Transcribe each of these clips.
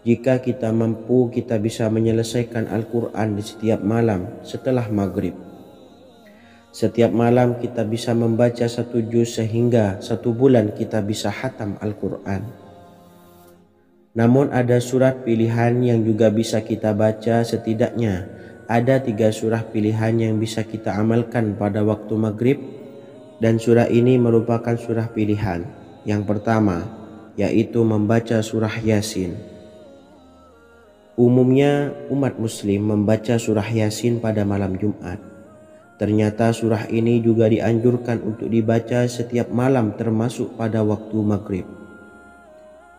Jika kita mampu, kita bisa menyelesaikan Al-Quran di setiap malam setelah maghrib. Setiap malam kita bisa membaca 1 juz sehingga 1 bulan kita bisa khatam Al-Quran. Namun ada surat pilihan yang juga bisa kita baca. Setidaknya ada 3 surah pilihan yang bisa kita amalkan pada waktu maghrib, dan surah ini merupakan surah pilihan. Yang pertama yaitu membaca surah Yasin. Umumnya umat muslim membaca surah Yasin pada malam Jumat. Ternyata surah ini juga dianjurkan untuk dibaca setiap malam termasuk pada waktu maghrib.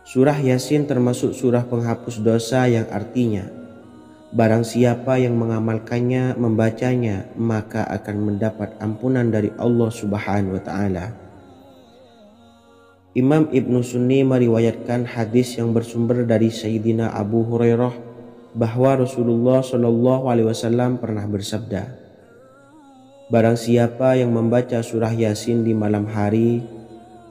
Surah Yasin termasuk surah penghapus dosa yang artinya barang siapa yang mengamalkannya, membacanya, maka akan mendapat ampunan dari Allah Subhanahu wa Ta'ala. Imam Ibnu Sunni meriwayatkan hadis yang bersumber dari Sayyidina Abu Hurairah bahwa Rasulullah Shallallahu Alaihi Wasallam pernah bersabda, barang siapa yang membaca surah Yasin di malam hari,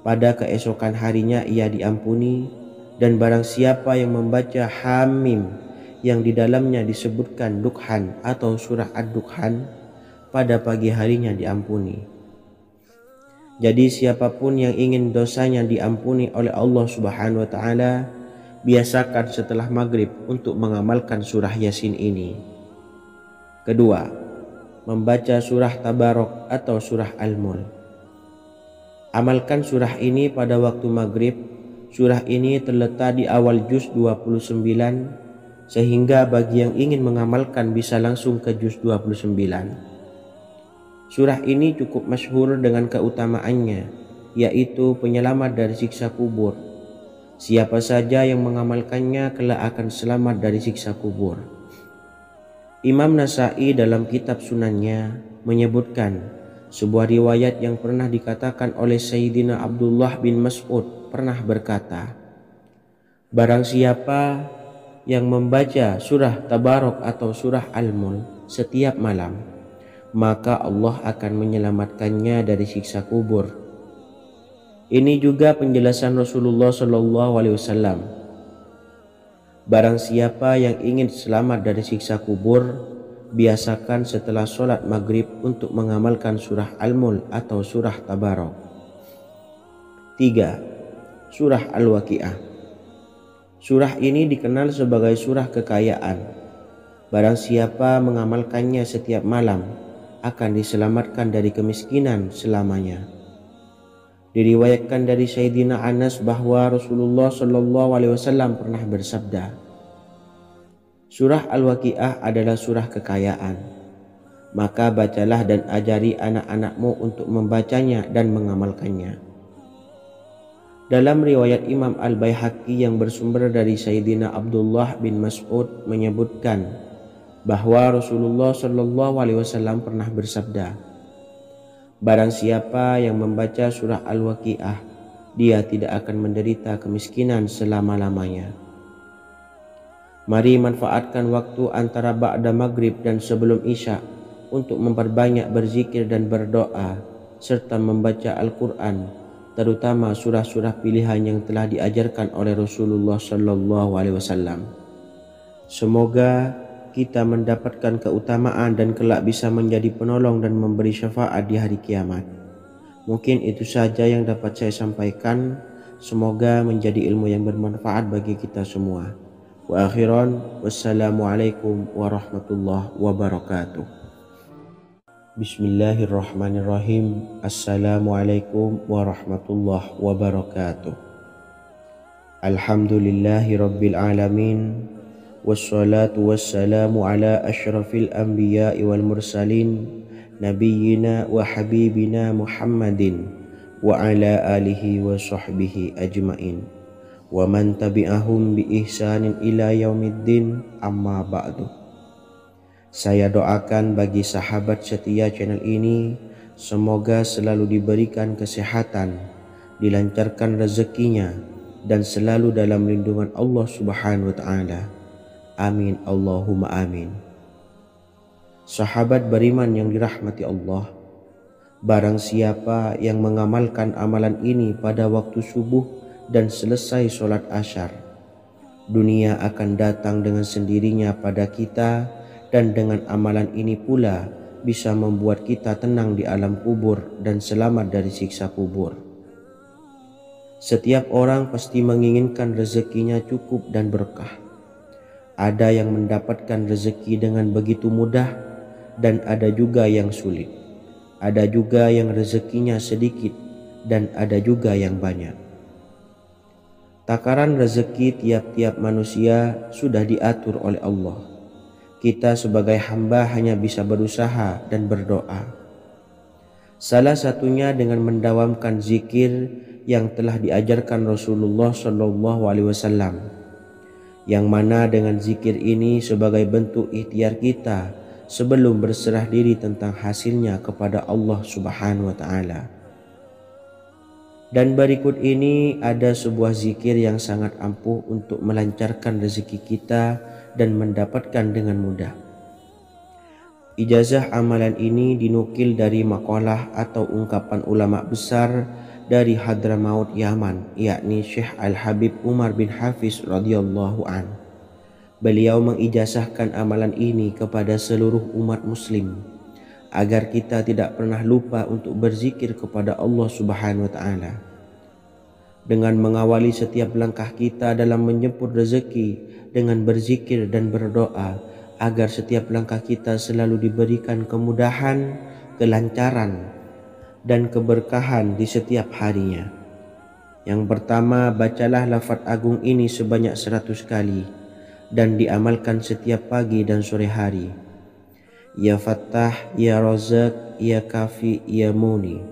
pada keesokan harinya ia diampuni, dan barang siapa yang membaca Hamim yang di dalamnya disebutkan Dukhan atau surah Ad-Dukhan, pada pagi harinya diampuni. Jadi siapapun yang ingin dosanya diampuni oleh Allah Subhanahu wa Ta'ala, biasakan setelah maghrib untuk mengamalkan surah Yasin ini. Kedua, membaca surah Tabarok atau surah Al-Mulk. Amalkan surah ini pada waktu maghrib. Surah ini terletak di awal juz 29, sehingga bagi yang ingin mengamalkan bisa langsung ke juz 29. Surah ini cukup masyhur dengan keutamaannya, yaitu penyelamat dari siksa kubur. Siapa saja yang mengamalkannya kelak akan selamat dari siksa kubur. Imam Nasa'i dalam kitab Sunannya menyebutkan sebuah riwayat yang pernah dikatakan oleh Sayyidina Abdullah bin Mas'ud pernah berkata, barang siapa yang membaca surah Tabarok atau surah Al-Mulk setiap malam, maka Allah akan menyelamatkannya dari siksa kubur. Ini juga penjelasan Rasulullah Shallallahu Alaihi Wasallam. Barang siapa yang ingin selamat dari siksa kubur, biasakan setelah sholat maghrib untuk mengamalkan surah Al-Mulk atau surah Tabarok. 3. Surah Al-Waqi'ah. Surah ini dikenal sebagai surah kekayaan. Barang siapa mengamalkannya setiap malam, akan diselamatkan dari kemiskinan selamanya. Diriwayatkan dari Sayyidina Anas bahwa Rasulullah Shallallahu Alaihi Wasallam pernah bersabda, surah Al-Waqi'ah adalah surah kekayaan. Maka bacalah dan ajari anak-anakmu untuk membacanya dan mengamalkannya. Dalam riwayat Imam Al-Baihaqi yang bersumber dari Sayyidina Abdullah bin Mas'ud menyebutkan bahwa Rasulullah Shallallahu Alaihi Wasallam pernah bersabda, barang siapa yang membaca surah Al-Waqi'ah, dia tidak akan menderita kemiskinan selama-lamanya. Mari manfaatkan waktu antara ba'da maghrib dan sebelum isya untuk memperbanyak berzikir dan berdoa, serta membaca Al-Quran, terutama surah-surah pilihan yang telah diajarkan oleh Rasulullah Shallallahu Alaihi Wasallam. Semoga kita mendapatkan keutamaan dan kelak bisa menjadi penolong dan memberi syafaat di hari kiamat. Mungkin itu saja yang dapat saya sampaikan. Semoga menjadi ilmu yang bermanfaat bagi kita semua. Wa akhiran, wassalamualaikum warahmatullahi wabarakatuh. Bismillahirrahmanirrahim. Assalamualaikum warahmatullahi wabarakatuh. Alhamdulillahi rabbil alamin. Wassalatu wassalamu ala ashrafil anbiya'i wal mursalin nabiyyina wa habibina Muhammadin wa ala alihi wa sahbihi ajmain wa man tabi'ahum bi ihsanin ila yaumiddin, amma ba'du. Saya doakan bagi sahabat setia channel ini, semoga selalu diberikan kesehatan, dilancarkan rezekinya, dan selalu dalam lindungan Allah Subhanahu wa Ta'ala. Amin Allahumma amin. Sahabat beriman yang dirahmati Allah, barang siapa yang mengamalkan amalan ini pada waktu subuh dan selesai sholat asyar, Dunia akan datang dengan sendirinya pada kita, dan dengan amalan ini pula bisa membuat kita tenang di alam kubur dan selamat dari siksa kubur. Setiap orang pasti menginginkan rezekinya cukup dan berkah. Ada yang mendapatkan rezeki dengan begitu mudah, dan ada juga yang sulit. Ada juga yang rezekinya sedikit, dan ada juga yang banyak. Takaran rezeki tiap-tiap manusia sudah diatur oleh Allah. Kita sebagai hamba hanya bisa berusaha dan berdoa. Salah satunya dengan mendawamkan zikir yang telah diajarkan Rasulullah SAW, yang mana dengan zikir ini sebagai bentuk ikhtiar kita sebelum berserah diri tentang hasilnya kepada Allah Subhanahu wa Ta'ala. Dan berikut ini ada sebuah zikir yang sangat ampuh untuk melancarkan rezeki kita dan mendapatkan dengan mudah. Ijazah amalan ini dinukil dari makalah atau ungkapan ulama besar dari Hadramaut Yaman, yakni Syekh Al-Habib Umar bin Hafiz radhiyallahu an. Beliau mengijazahkan amalan ini kepada seluruh umat muslim agar kita tidak pernah lupa untuk berzikir kepada Allah Subhanahu wa Ta'ala. Dengan mengawali setiap langkah kita dalam menjemput rezeki dengan berzikir dan berdoa agar setiap langkah kita selalu diberikan kemudahan, kelancaran, dan keberkahan di setiap harinya. Yang pertama, bacalah lafaz agung ini sebanyak 100 kali dan diamalkan setiap pagi dan sore hari. Ya Fattah, Ya Razak, Ya Kafi, Ya Muni.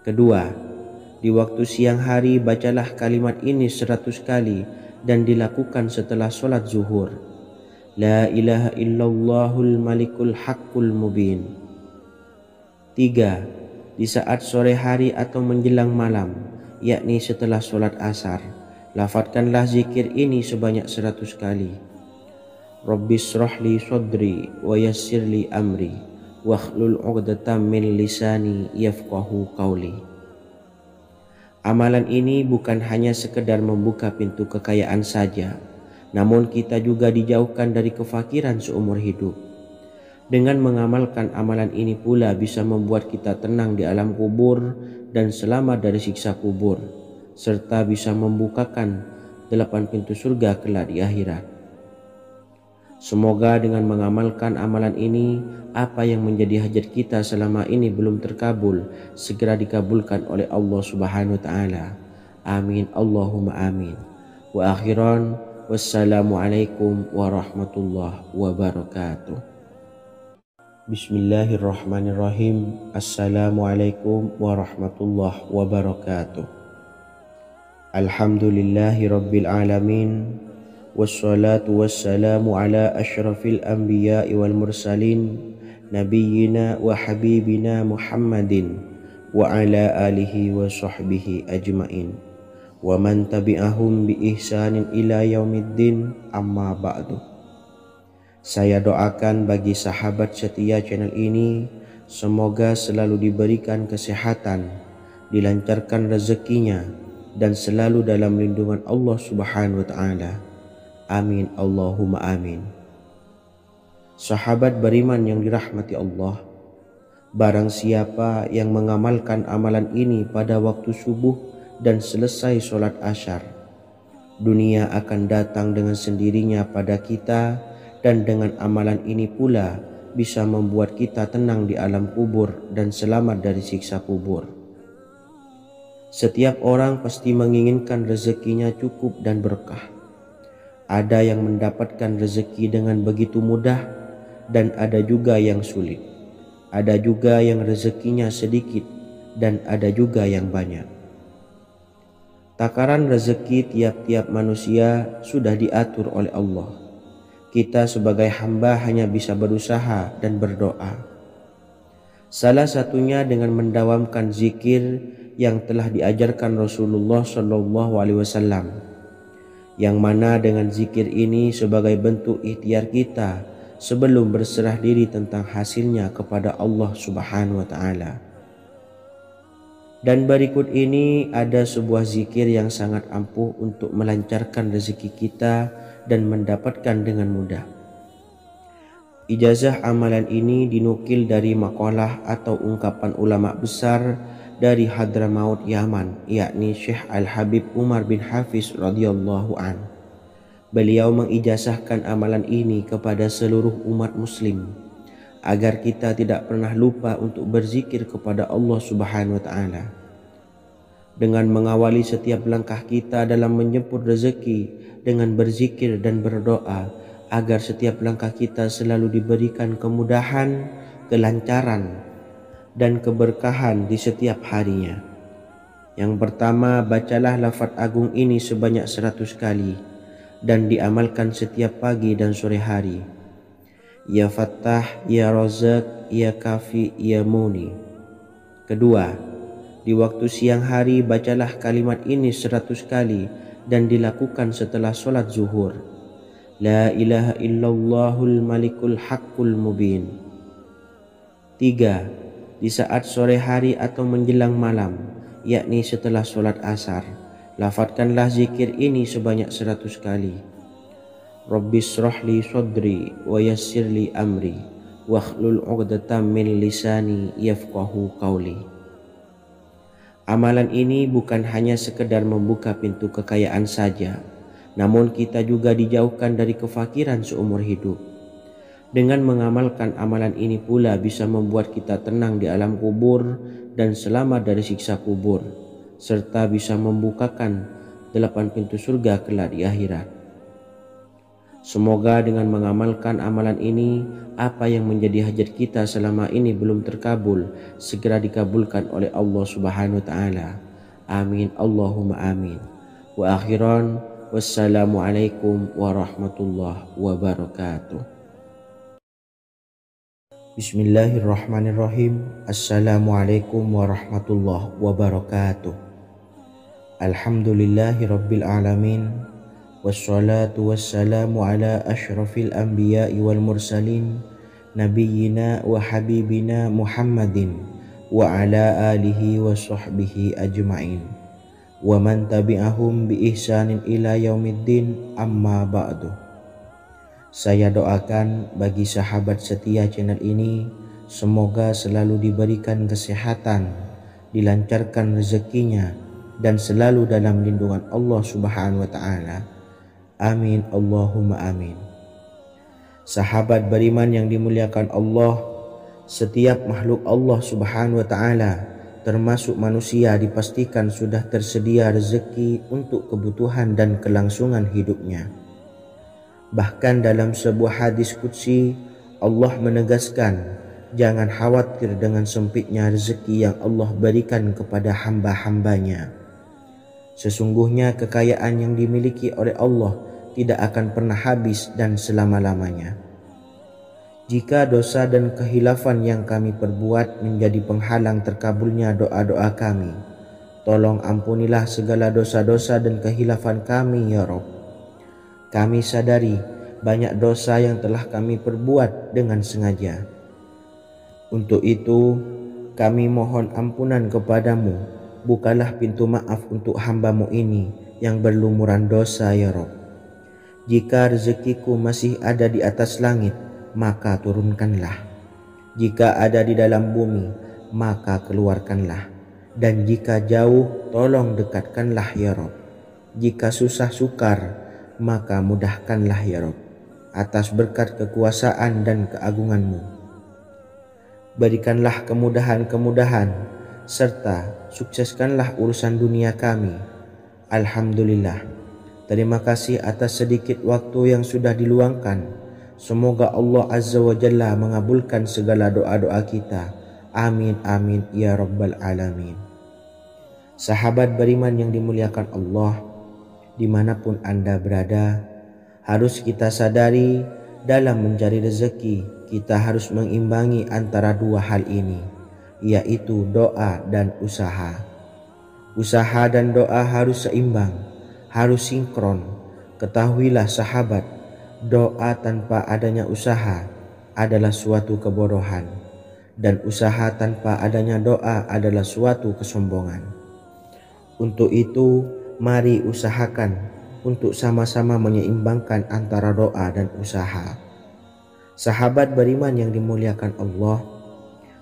Kedua, di waktu siang hari bacalah kalimat ini 100 kali dan dilakukan setelah sholat zuhur. La ilaha illallahul malikul haqqul mubin. 3. Di saat sore hari atau menjelang malam, yakni setelah sholat asar, lafadzkanlah zikir ini sebanyak 100 kali. Rabbishrahli sodri wa yassirli amri wakhlul 'uqdatam min lisani yafqahu qawli. Amalan ini bukan hanya sekedar membuka pintu kekayaan saja, namun kita juga dijauhkan dari kefakiran seumur hidup. Dengan mengamalkan amalan ini pula bisa membuat kita tenang di alam kubur dan selamat dari siksa kubur, serta bisa membukakan 8 pintu surga kelak di akhirat. Semoga dengan mengamalkan amalan ini, apa yang menjadi hajat kita selama ini belum terkabul, segera dikabulkan oleh Allah Subhanahu wa Ta'ala. Amin Allahumma amin. Wa akhiran, wassalamualaikum warahmatullahi wabarakatuh. Bismillahirrahmanirrahim. Assalamualaikum warahmatullahi wabarakatuh. Alhamdulillahi rabbil alamin. Wassalatu wassalamu ala ashrafil anbiya'i wal mursalin nabiyyina wa habibina Muhammadin wa ala alihi wa sahbihi ajmain wa man tabi'ahum bi ihsanin ila yaumiddin, amma ba'du. Saya doakan bagi sahabat setia channel ini, semoga selalu diberikan kesehatan, dilancarkan rezekinya, dan selalu dalam lindungan Allah Subhanahu wa Ta'ala. Amin Allahumma amin. Sahabat beriman yang dirahmati Allah, barang siapa yang mengamalkan amalan ini pada waktu subuh dan selesai sholat asyar, dunia akan datang dengan sendirinya pada kita, dan dengan amalan ini pula bisa membuat kita tenang di alam kubur dan selamat dari siksa kubur. Setiap orang pasti menginginkan rezekinya cukup dan berkah. Ada yang mendapatkan rezeki dengan begitu mudah, dan ada juga yang sulit. Ada juga yang rezekinya sedikit, dan ada juga yang banyak. Takaran rezeki tiap-tiap manusia sudah diatur oleh Allah. Kita sebagai hamba hanya bisa berusaha dan berdoa. Salah satunya dengan mendawamkan zikir yang telah diajarkan Rasulullah SAW, yang mana dengan zikir ini sebagai bentuk ikhtiar kita sebelum berserah diri tentang hasilnya kepada Allah Subhanahu wa Ta'ala. Dan berikut ini ada sebuah zikir yang sangat ampuh untuk melancarkan rezeki kita dan mendapatkan dengan mudah. Ijazah amalan ini dinukil dari makalah atau ungkapan ulama besar dari Hadramaut Yaman, yakni Syekh Al-Habib Umar bin Hafiz radhiyallahu an. Beliau mengijazahkan amalan ini kepada seluruh umat muslim agar kita tidak pernah lupa untuk berzikir kepada Allah Subhanahu wa taala. Dengan mengawali setiap langkah kita dalam menjemput rezeki dengan berzikir dan berdoa agar setiap langkah kita selalu diberikan kemudahan, kelancaran, dan keberkahan di setiap harinya. Yang pertama, bacalah lafaz agung ini sebanyak 100 kali dan diamalkan setiap pagi dan sore hari. Ya Fattah, Ya Razak, Ya Kafi, Ya Muni. Kedua, di waktu siang hari bacalah kalimat ini 100 kali dan dilakukan setelah sholat zuhur. La ilaha illallahul malikul haqqul mubin. Tiga, di saat sore hari atau menjelang malam, yakni setelah sholat asar, lafadzkanlah zikir ini sebanyak 100 kali. Rabbis shrahli sadri wa yassirli amri wakhlul 'uqdatam min lisani yafqahu qawli. Amalan ini bukan hanya sekedar membuka pintu kekayaan saja, namun kita juga dijauhkan dari kefakiran seumur hidup. Dengan mengamalkan amalan ini pula bisa membuat kita tenang di alam kubur dan selamat dari siksa kubur, serta bisa membukakan 8 pintu surga kelak di akhirat. Semoga dengan mengamalkan amalan ini, apa yang menjadi hajat kita selama ini belum terkabul, segera dikabulkan oleh Allah Subhanahu wa taala. Amin Allahumma amin. Wa akhiran, wassalamualaikum warahmatullahi wabarakatuh. Bismillahirrahmanirrahim. Assalamualaikum warahmatullahi wabarakatuh. Alhamdulillahi rabbil alamin. Wassalatu wassalamu ala ashrafil anbiya'i wal mursalin nabiyyina wa habibina Muhammadin wa ala alihi wa sahbihi ajma'in wa man tabi'ahum bi ihsanin ila yaumiddin, amma ba'du. Saya doakan bagi sahabat setia channel ini, semoga selalu diberikan kesehatan, dilancarkan rezekinya, dan selalu dalam lindungan Allah Subhanahu wa ta'ala. Amin Allahumma amin. Sahabat beriman yang dimuliakan Allah, setiap makhluk Allah Subhanahu wa taala termasuk manusia dipastikan sudah tersedia rezeki untuk kebutuhan dan kelangsungan hidupnya. Bahkan dalam sebuah hadis qudsi, Allah menegaskan, jangan khawatir dengan sempitnya rezeki yang Allah berikan kepada hamba-hambanya. Sesungguhnya kekayaan yang dimiliki oleh Allah tidak akan pernah habis dan selama-lamanya. Jika dosa dan kehilafan yang kami perbuat menjadi penghalang terkabulnya doa-doa kami, tolong ampunilah segala dosa-dosa dan kehilafan kami ya Rabb. Kami sadari banyak dosa yang telah kami perbuat dengan sengaja. Untuk itu kami mohon ampunan kepadamu. Bukalah pintu maaf untuk hamba-Mu ini yang berlumuran dosa ya Rabb. Jika rezekiku masih ada di atas langit, maka turunkanlah. Jika ada di dalam bumi, maka keluarkanlah. Dan jika jauh, tolong dekatkanlah ya Rabb. Jika susah sukar, maka mudahkanlah ya Rabb, atas berkat kekuasaan dan keagungan-Mu. Berikanlah kemudahan-kemudahan, serta sukseskanlah urusan dunia kami. Alhamdulillah. Terima kasih atas sedikit waktu yang sudah diluangkan. Semoga Allah Azza wa Jalla mengabulkan segala doa-doa kita. Amin amin ya rabbal alamin. Sahabat beriman yang dimuliakan Allah, dimanapun Anda berada, harus kita sadari dalam mencari rezeki kita harus mengimbangi antara dua hal ini, yaitu doa dan usaha. Usaha dan doa harus seimbang, harus sinkron. Ketahuilah sahabat, doa tanpa adanya usaha adalah suatu kebodohan. dan usaha tanpa adanya doa adalah suatu kesombongan. Untuk itu, mari usahakan untuk sama-sama menyeimbangkan antara doa dan usaha. Sahabat beriman yang dimuliakan Allah,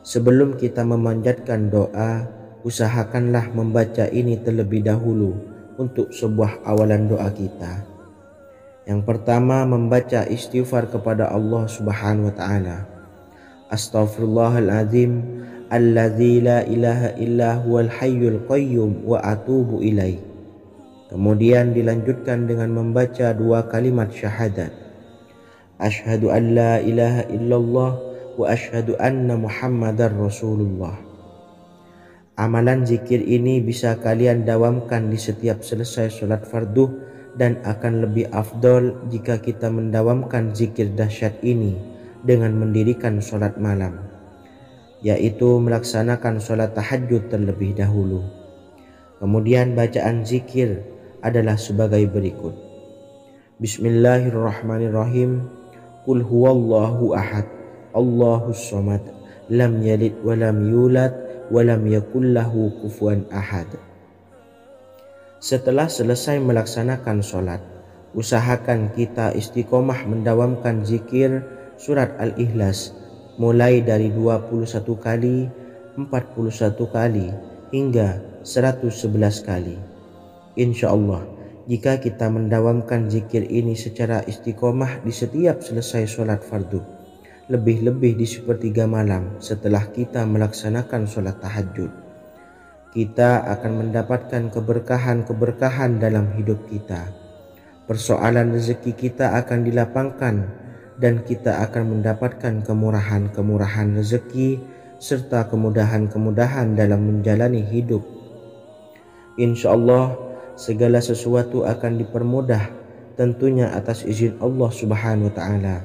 sebelum kita memanjatkan doa, usahakanlah membaca ini terlebih dahulu untuk sebuah awalan doa kita. Yang pertama, membaca istighfar kepada Allah Subhanahu wa taala. Astaghfirullahaladzim alladzi la ilaha illa huwal hayyul qayyum wa atubu ilaih. Kemudian dilanjutkan dengan membaca 2 kalimat syahadat. Asyhadu an la ilaha illallah wa asyhadu anna Muhammadar Rasulullah. Amalan zikir ini bisa kalian dawamkan di setiap selesai sholat fardu dan akan lebih afdol jika kita mendawamkan zikir dahsyat ini dengan mendirikan sholat malam, yaitu melaksanakan sholat tahajud terlebih dahulu. Kemudian bacaan zikir adalah sebagai berikut. Bismillahirrahmanirrahim. Qul huwallahu ahad, Allahus samad, lam yalid wa lam yulad walam yakullahu kufuwan ahad. Setelah selesai melaksanakan sholat, usahakan kita istiqomah mendawamkan zikir surat Al-Ikhlas mulai dari 21 kali, 41 kali, hingga 111 kali. Insya Allah, jika kita mendawamkan zikir ini secara istiqomah di setiap selesai sholat fardu, lebih-lebih di sepertiga malam setelah kita melaksanakan sholat tahajud, kita akan mendapatkan keberkahan-keberkahan dalam hidup kita. Persoalan rezeki kita akan dilapangkan dan kita akan mendapatkan kemurahan-kemurahan rezeki serta kemudahan-kemudahan dalam menjalani hidup. Insya Allah segala sesuatu akan dipermudah, tentunya atas izin Allah Subhanahu wa taala.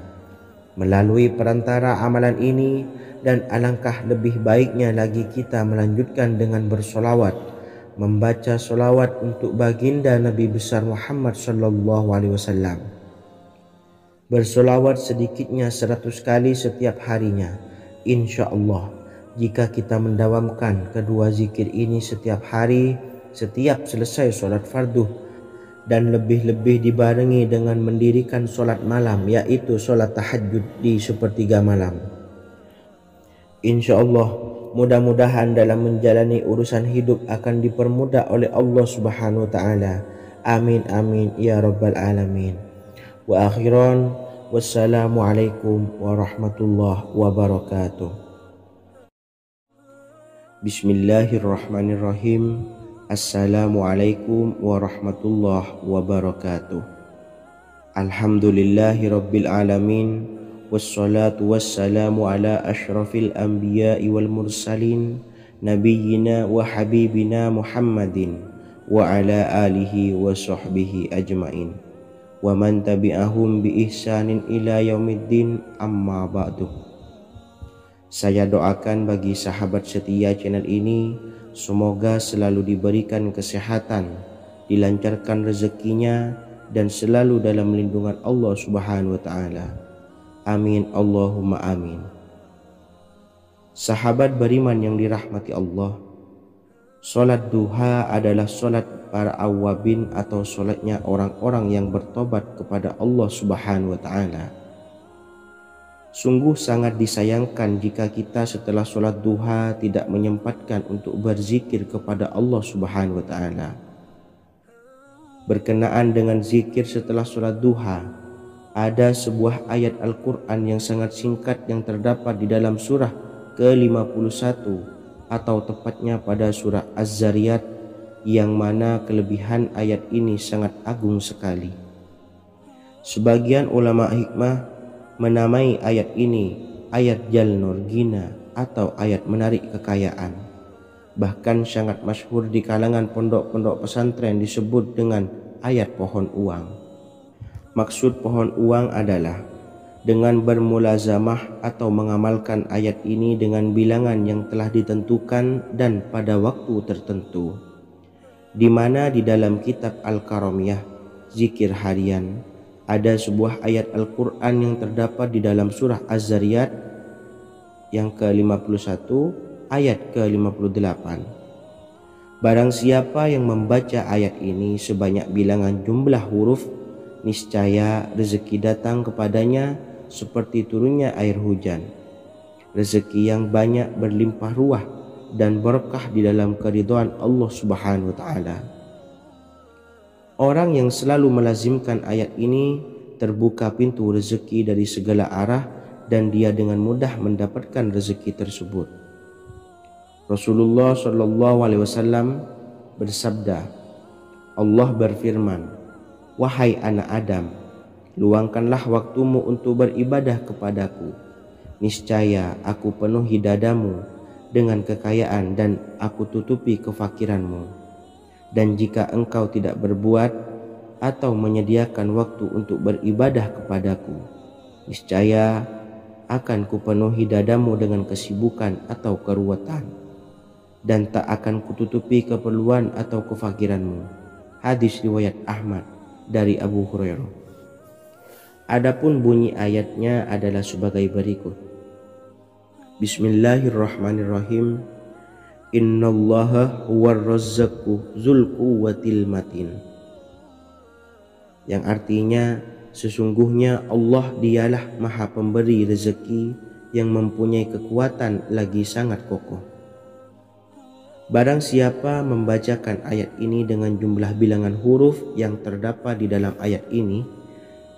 Melalui perantara amalan ini, dan alangkah lebih baiknya lagi kita melanjutkan dengan bersolawat, membaca solawat untuk baginda Nabi besar Muhammad sallallahu alaihi wasallam. Bersolawat sedikitnya 100 kali setiap harinya. Insya Allah, jika kita mendawamkan kedua zikir ini setiap hari, setiap selesai sholat fardu, dan lebih-lebih dibarengi dengan mendirikan sholat malam, yaitu sholat tahajud di sepertiga malam, insya Allah mudah-mudahan dalam menjalani urusan hidup akan dipermudah oleh Allah Subhanahu wa ta'ala. Amin amin ya rabbal alamin. Wa akhiran, wassalamualaikum warahmatullahi wabarakatuh. Bismillahirrahmanirrahim. Assalamualaikum warahmatullahi wabarakatuh. Alhamdulillahi rabbil alamin, wassalatu wassalamu ala ashrafil anbiya'i wal mursalin, nabiyyina wa habibina Muhammadin wa ala alihi wa sahbihi ajmain, wa man tabi'ahum bi ihsanin ila yaumiddin, amma ba'du. Saya doakan bagi sahabat setia channel ini, semoga selalu diberikan kesehatan, dilancarkan rezekinya, dan selalu dalam lindungan Allah Subhanahu wa ta'ala. Amin Allahumma amin. Sahabat beriman yang dirahmati Allah, sholat duha adalah sholat para awabin atau sholatnya orang-orang yang bertobat kepada Allah Subhanahu wa ta'ala. Sungguh sangat disayangkan jika kita setelah sholat duha tidak menyempatkan untuk berzikir kepada Allah Subhanahu wa ta'ala. Berkenaan dengan zikir setelah sholat duha, ada sebuah ayat Al-Quran yang sangat singkat yang terdapat di dalam surah ke-51 atau tepatnya pada surah Az-Zariyat, yang mana kelebihan ayat ini sangat agung sekali. Sebagian ulama hikmah menamai ayat ini ayat Jalnur Gina atau ayat menarik kekayaan. Bahkan sangat masyhur di kalangan pondok-pondok pesantren disebut dengan ayat pohon uang. Maksud pohon uang adalah dengan bermulazamah atau mengamalkan ayat ini dengan bilangan yang telah ditentukan dan pada waktu tertentu, di mana di dalam kitab Al-Karamiyah zikir harian ada sebuah ayat Al-Quran yang terdapat di dalam surah Az-Zariyat yang ke-51 ayat ke-58. Barang siapa yang membaca ayat ini sebanyak bilangan jumlah huruf, niscaya rezeki datang kepadanya seperti turunnya air hujan. Rezeki yang banyak berlimpah ruah dan berkah di dalam keridhaan Allah Subhanahu wa taala. Orang yang selalu melazimkan ayat ini terbuka pintu rezeki dari segala arah dan dia dengan mudah mendapatkan rezeki tersebut. Rasulullah Shallallahu Alaihi Wasallam bersabda, Allah berfirman, wahai anak Adam, luangkanlah waktumu untuk beribadah kepadaku. Niscaya aku penuhi dadamu dengan kekayaan dan aku tutupi kefakiranmu. Dan jika engkau tidak berbuat atau menyediakan waktu untuk beribadah kepadaku, niscaya akan kupenuhi dadamu dengan kesibukan atau keruwetan, dan tak akan kututupi keperluan atau kefakiranmu. Hadis riwayat Ahmad dari Abu Hurairah. Adapun bunyi ayatnya adalah sebagai berikut. Bismillahirrahmanirrahim. Innallaha huwar razzaqu dzul quwwatil matin. Yang artinya, sesungguhnya Allah dialah Maha Pemberi rezeki yang mempunyai kekuatan lagi sangat kokoh. Barang siapa membacakan ayat ini dengan jumlah bilangan huruf yang terdapat di dalam ayat ini,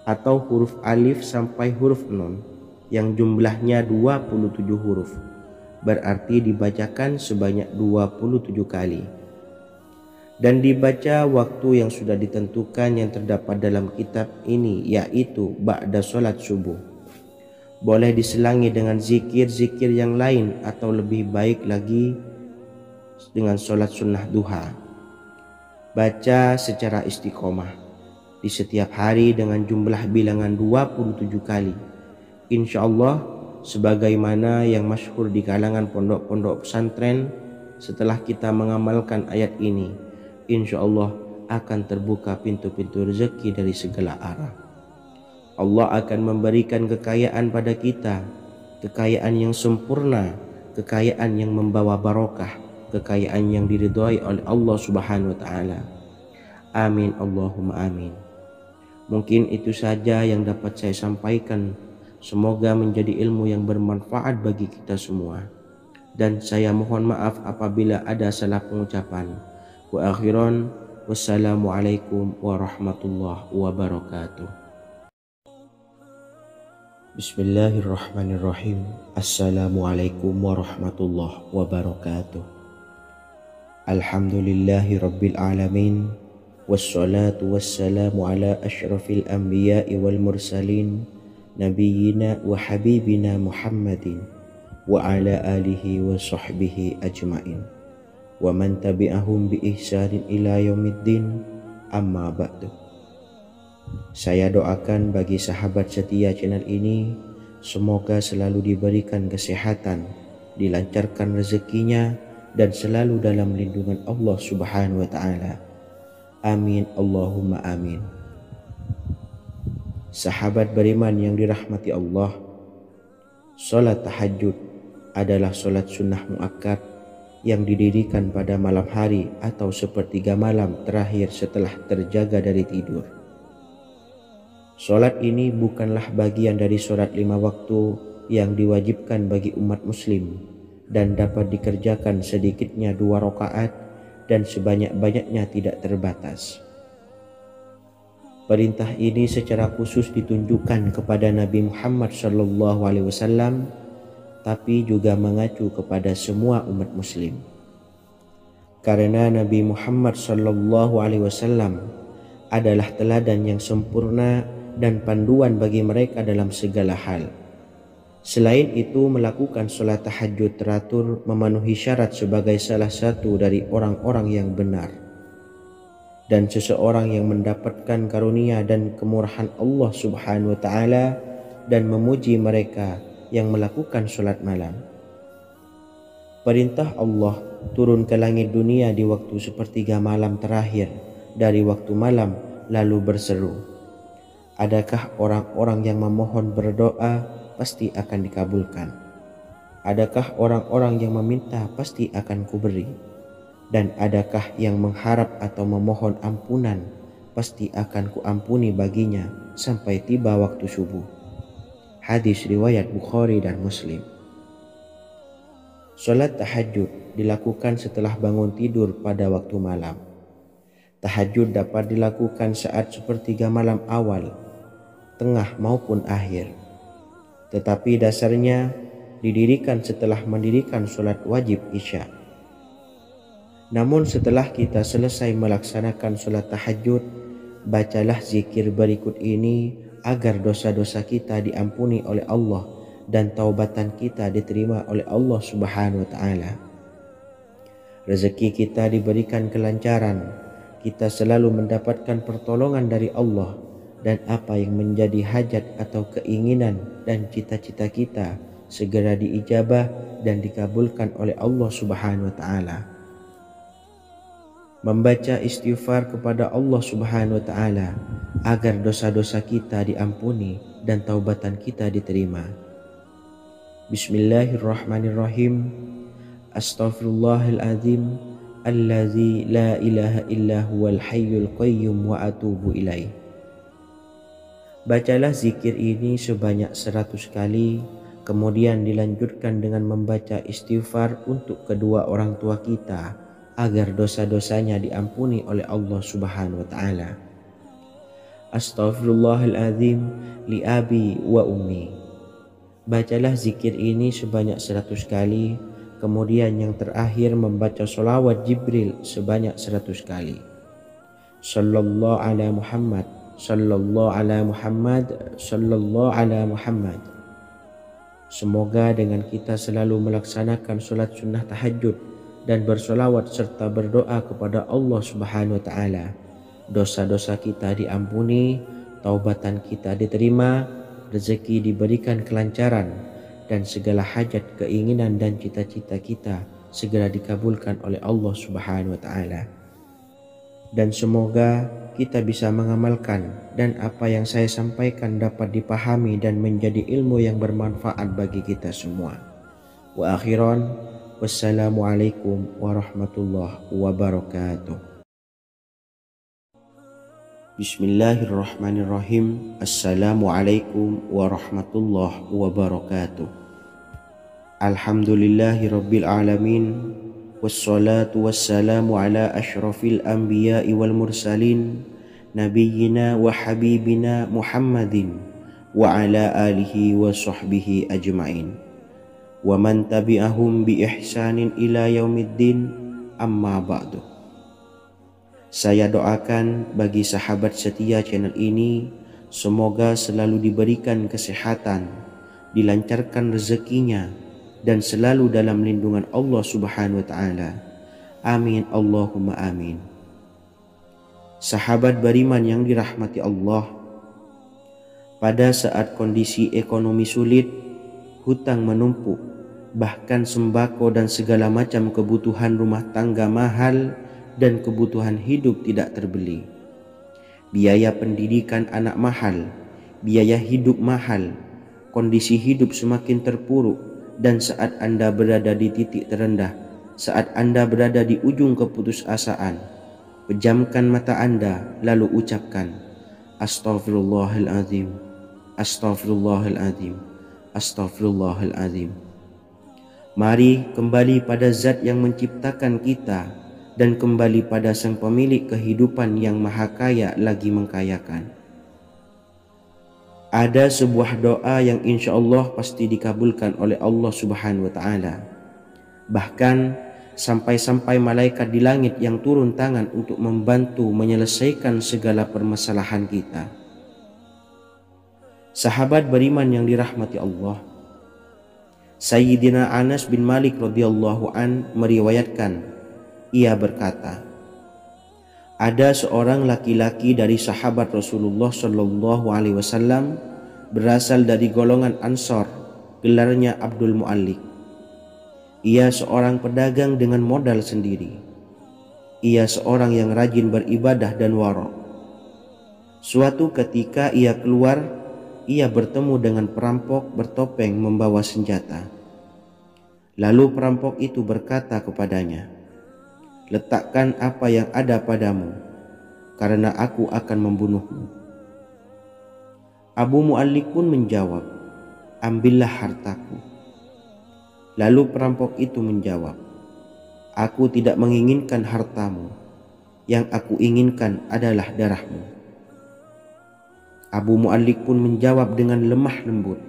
atau huruf alif sampai huruf nun yang jumlahnya 27 huruf, berarti dibacakan sebanyak 27 kali. Dan dibaca waktu yang sudah ditentukan yang terdapat dalam kitab ini, yaitu ba'da sholat subuh. Boleh diselangi dengan zikir-zikir yang lain atau lebih baik lagi dengan sholat sunnah duha. Baca secara istiqomah di setiap hari dengan jumlah bilangan 27 kali. Insya Allah, sebagaimana yang masyhur di kalangan pondok-pondok pesantren, setelah kita mengamalkan ayat ini, insya Allah akan terbuka pintu-pintu rezeki dari segala arah. Allah akan memberikan kekayaan pada kita, kekayaan yang sempurna, kekayaan yang membawa barokah, kekayaan yang diridhai oleh Allah Subhanahu wa taala. Amin Allahumma amin. Mungkin itu saja yang dapat saya sampaikan. Semoga menjadi ilmu yang bermanfaat bagi kita semua. Dan saya mohon maaf apabila ada salah pengucapan. Wa akhiran, wassalamualaikum warahmatullahi wabarakatuh. Bismillahirrahmanirrahim. Assalamualaikum warahmatullahi wabarakatuh. Alhamdulillahi rabbil alamin. Wassalatu wassalamu ala asyrafil anbiya'i wal mursalin, Nabiyyina wa habibina Muhammadin wa ala alihi wa sahbihi ajma'in wa man tabi'ahum bi ihsanin ila yaumiddin, amma ba'du. Saya doakan bagi sahabat setia channel ini, semoga selalu diberikan kesehatan, dilancarkan rezekinya, dan selalu dalam lindungan Allah Subhanahu wa ta'ala. Amin Allahumma amin. Sahabat beriman yang dirahmati Allah, salat tahajud adalah salat sunnah muakkad yang didirikan pada malam hari atau sepertiga malam terakhir setelah terjaga dari tidur. Salat ini bukanlah bagian dari salat 5 waktu yang diwajibkan bagi umat muslim dan dapat dikerjakan sedikitnya 2 rakaat dan sebanyak-banyaknya tidak terbatas. Perintah ini secara khusus ditunjukkan kepada Nabi Muhammad SAW, tapi juga mengacu kepada semua umat muslim. Karena Nabi Muhammad SAW adalah teladan yang sempurna dan panduan bagi mereka dalam segala hal. Selain itu, melakukan sholat tahajud teratur memenuhi syarat sebagai salah satu dari orang-orang yang benar. Dan seseorang yang mendapatkan karunia dan kemurahan Allah Subhanahu wa ta'ala dan memuji mereka yang melakukan sholat malam. Perintah Allah turun ke langit dunia di waktu sepertiga malam terakhir dari waktu malam lalu berseru, adakah orang-orang yang memohon berdoa pasti akan dikabulkan? Adakah orang-orang yang meminta pasti akan kuberi, dan adakah yang mengharap atau memohon ampunan pasti akan kuampuni baginya sampai tiba waktu subuh. Hadis riwayat Bukhari dan Muslim. Salat tahajud dilakukan setelah bangun tidur pada waktu malam. Tahajud dapat dilakukan saat sepertiga malam awal, tengah maupun akhir. Tetapi dasarnya didirikan setelah mendirikan sholat wajib Isya. Namun setelah kita selesai melaksanakan sholat tahajud, bacalah zikir berikut ini agar dosa-dosa kita diampuni oleh Allah dan taubatan kita diterima oleh Allah Subhanahu wa Ta'ala. Rezeki kita diberikan kelancaran, kita selalu mendapatkan pertolongan dari Allah, dan apa yang menjadi hajat atau keinginan dan cita-cita kita segera diijabah dan dikabulkan oleh Allah Subhanahu wa Ta'ala. Membaca istighfar kepada Allah Subhanahu wa Ta'ala agar dosa-dosa kita diampuni dan taubatan kita diterima. Bismillahirrahmanirrahim. Astaghfirullahaladzim allazi la ilaha illa huwal hayyul qayyum wa atubu ilaih. Bacalah zikir ini sebanyak 100 kali, kemudian dilanjutkan dengan membaca istighfar untuk kedua orang tua kita agar dosa-dosanya diampuni oleh Allah Subhanahu wa Ta'ala. Astaghfirullahaladzim li abi wa ummi. Bacalah zikir ini sebanyak 100 kali, kemudian yang terakhir membaca sholawat Jibril sebanyak 100 kali. Sallallahu ala Muhammad, sallallahu ala Muhammad, sallallahu ala Muhammad. Semoga dengan kita selalu melaksanakan sholat sunnah tahajud dan bersolawat serta berdoa kepada Allah Subhanahu wa Ta'ala, dosa-dosa kita diampuni, taubatan kita diterima, rezeki diberikan kelancaran, dan segala hajat, keinginan dan cita-cita kita segera dikabulkan oleh Allah Subhanahu wa Ta'ala. Dan semoga kita bisa mengamalkan dan apa yang saya sampaikan dapat dipahami dan menjadi ilmu yang bermanfaat bagi kita semua. Wa akhiran, wassalamualaikum warahmatullahi wabarakatuh. Bismillahirrahmanirrahim. Assalamualaikum warahmatullahi wabarakatuh. Alhamdulillahi rabbil alamin. Wassalatu wassalamu ala ashrafil anbiya'i wal mursalin, nabiyyina wa habibina Muhammadin wa ala alihi wa sahbihi ajma'in, wa man tabi'ahum bi ihsanin ila yaumiddin, amma ba'du. Saya doakan bagi sahabat setia channel ini, semoga selalu diberikan kesehatan, dilancarkan rezekinya, dan selalu dalam lindungan Allah Subhanahu wa Ta'ala. Amin Allahumma amin. Sahabat beriman yang dirahmati Allah, pada saat kondisi ekonomi sulit, hutang menumpuk, bahkan sembako dan segala macam kebutuhan rumah tangga mahal dan kebutuhan hidup tidak terbeli. Biaya pendidikan anak mahal, biaya hidup mahal, kondisi hidup semakin terpuruk, dan saat Anda berada di titik terendah, saat Anda berada di ujung keputusasaan, pejamkan mata Anda lalu ucapkan Astaghfirullahaladzim, Astaghfirullahaladzim, Astaghfirullahaladzim. Mari kembali pada Zat yang menciptakan kita dan kembali pada Sang Pemilik kehidupan yang maha kaya lagi mengkayakan. Ada sebuah doa yang insya Allah pasti dikabulkan oleh Allah Subhanahu wa Ta'ala. Bahkan sampai-sampai malaikat di langit yang turun tangan untuk membantu menyelesaikan segala permasalahan kita. Sahabat beriman yang dirahmati Allah, Sayyidina Anas bin Malik radhiyallahu an meriwayatkan, ia berkata, ada seorang laki-laki dari sahabat Rasulullah Shallallahu Alaihi Wasallam berasal dari golongan Ansor, gelarnya Abdul Mu'allik. Ia seorang pedagang dengan modal sendiri. Ia seorang yang rajin beribadah dan wara'. Suatu ketika ia keluar, ia bertemu dengan perampok bertopeng membawa senjata. Lalu perampok itu berkata kepadanya, "Letakkan apa yang ada padamu, karena aku akan membunuhmu." Abu Mu'allik pun menjawab, "Ambillah hartaku." Lalu perampok itu menjawab, "Aku tidak menginginkan hartamu, yang aku inginkan adalah darahmu." Abu Mu'allik pun menjawab dengan lemah lembut,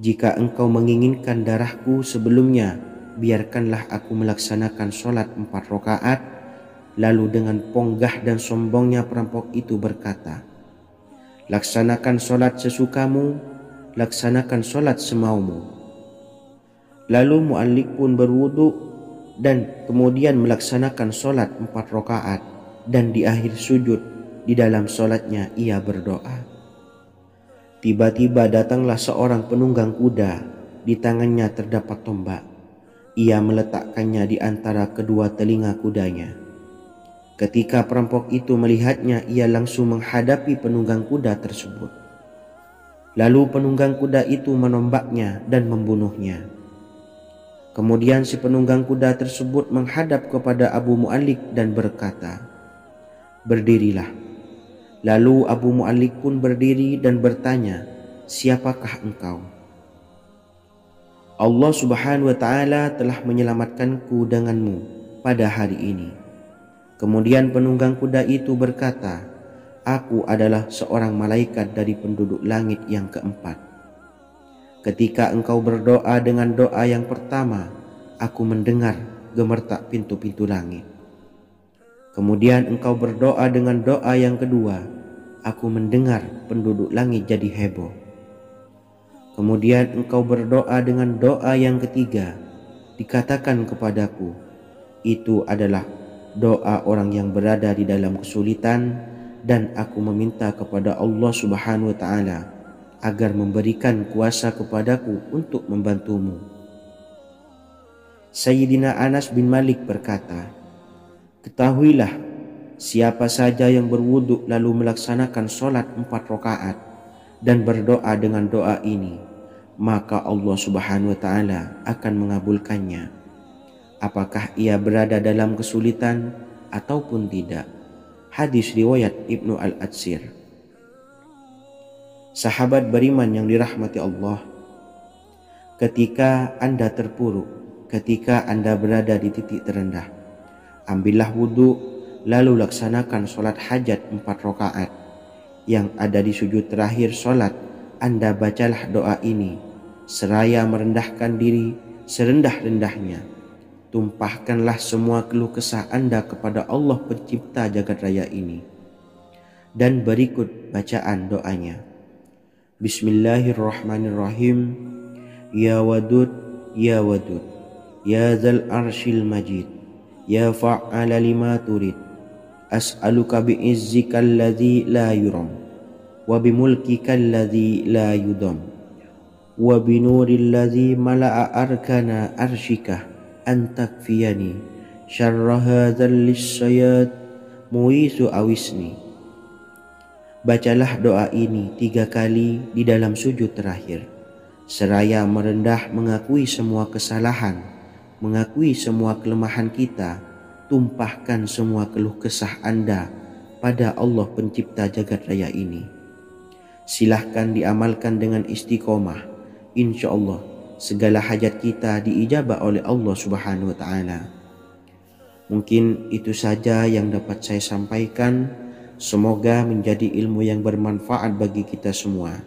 "Jika engkau menginginkan darahku sebelumnya, biarkanlah aku melaksanakan sholat 4 rakaat." Lalu dengan ponggah dan sombongnya perampok itu berkata, "Laksanakan sholat sesukamu, laksanakan sholat semaumu." Lalu Mu'allik pun berwudu dan kemudian melaksanakan sholat 4 rakaat, dan di akhir sujud di dalam sholatnya ia berdoa. Tiba-tiba datanglah seorang penunggang kuda, di tangannya terdapat tombak. Ia meletakkannya di antara kedua telinga kudanya. Ketika perampok itu melihatnya, ia langsung menghadapi penunggang kuda tersebut. Lalu penunggang kuda itu menombaknya dan membunuhnya. Kemudian si penunggang kuda tersebut menghadap kepada Abu Mu'allik dan berkata, "Berdirilah." Lalu Abu Mu'allik pun berdiri dan bertanya, "Siapakah engkau?" "Allah Subhanahu wa ta'ala telah menyelamatkanku denganmu pada hari ini." Kemudian penunggang kuda itu berkata, "Aku adalah seorang malaikat dari penduduk langit yang keempat. Ketika engkau berdoa dengan doa yang pertama, aku mendengar gemertak pintu-pintu langit. Kemudian engkau berdoa dengan doa yang kedua, aku mendengar penduduk langit jadi heboh. Kemudian engkau berdoa dengan doa yang ketiga, dikatakan kepadaku, itu adalah doa orang yang berada di dalam kesulitan, dan aku meminta kepada Allah Subhanahu wa ta'ala agar memberikan kuasa kepadaku untuk membantumu." Sayyidina Anas bin Malik berkata, "Ketahuilah, siapa saja yang berwudu lalu melaksanakan sholat 4 rakaat dan berdoa dengan doa ini, maka Allah Subhanahu wa ta'ala akan mengabulkannya, apakah ia berada dalam kesulitan ataupun tidak." Hadis riwayat Ibnu Al-Atsir. Sahabat beriman yang dirahmati Allah, ketika Anda terpuruk, ketika Anda berada di titik terendah, ambillah wudu, lalu laksanakan sholat hajat 4 rakaat. Yang ada di sujud terakhir sholat, Anda bacalah doa ini, seraya merendahkan diri serendah-rendahnya. Tumpahkanlah semua keluh kesah Anda kepada Allah pencipta jagat raya ini. Dan berikut bacaan doanya. Bismillahirrahmanirrahim. Ya Wadud, Ya Wadud, Ya Dzal Arsyil Majid, Ya Fa'ala lima turid, as'aluka bi'izzika alladzi la yuram, wa bimulkika alladzi la yudam, wa binuril ladzi mala'a arkana arsyika, an takfiyani syarra hadzal lisyayat muisu awisni. Bacalah doa ini 3 kali di dalam sujud terakhir, seraya merendah mengakui semua kesalahan, mengakui semua kelemahan kita. Tumpahkan semua keluh kesah Anda pada Allah pencipta jagat raya ini. Silahkan diamalkan dengan istiqomah. Insya Allah segala hajat kita diijabah oleh Allah Subhanahu wa ta'ala. Mungkin itu saja yang dapat saya sampaikan. Semoga menjadi ilmu yang bermanfaat bagi kita semua.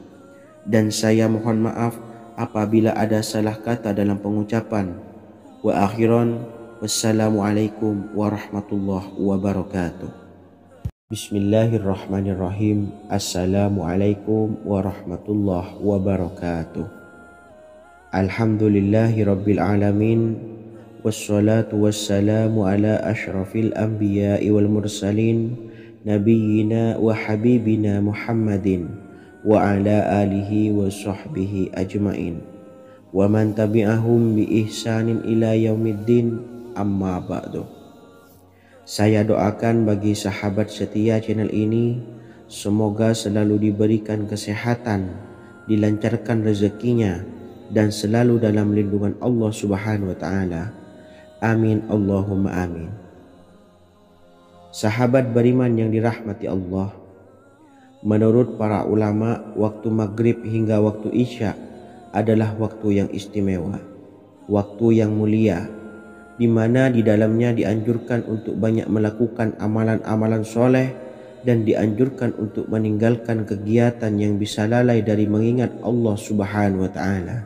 Dan saya mohon maaf apabila ada salah kata dalam pengucapan. Wa akhiran, wassalamualaikum warahmatullahi wabarakatuh. Bismillahirrahmanirrahim. Assalamualaikum warahmatullahi wabarakatuh. Alhamdulillahi rabbil alamin, wassalatu wassalamu ala ashrafil anbiya'i wal mursalin, nabiyyina wa habibina Muhammadin wa ala alihi wa sahbihi ajmain, wa man tabi'ahum bi ihsanin ila yaumiddin, amma ba'du. Saya doakan bagi sahabat setia channel ini, semoga selalu diberikan kesehatan, dilancarkan rezekinya, dan selalu dalam lindungan Allah Subhanahu wa taala. Amin Allahumma amin. Sahabat beriman yang dirahmati Allah, menurut para ulama, waktu maghrib hingga waktu isya adalah waktu yang istimewa, waktu yang mulia, di mana di dalamnya dianjurkan untuk banyak melakukan amalan-amalan soleh dan dianjurkan untuk meninggalkan kegiatan yang bisa lalai dari mengingat Allah Subhanahu wa taala.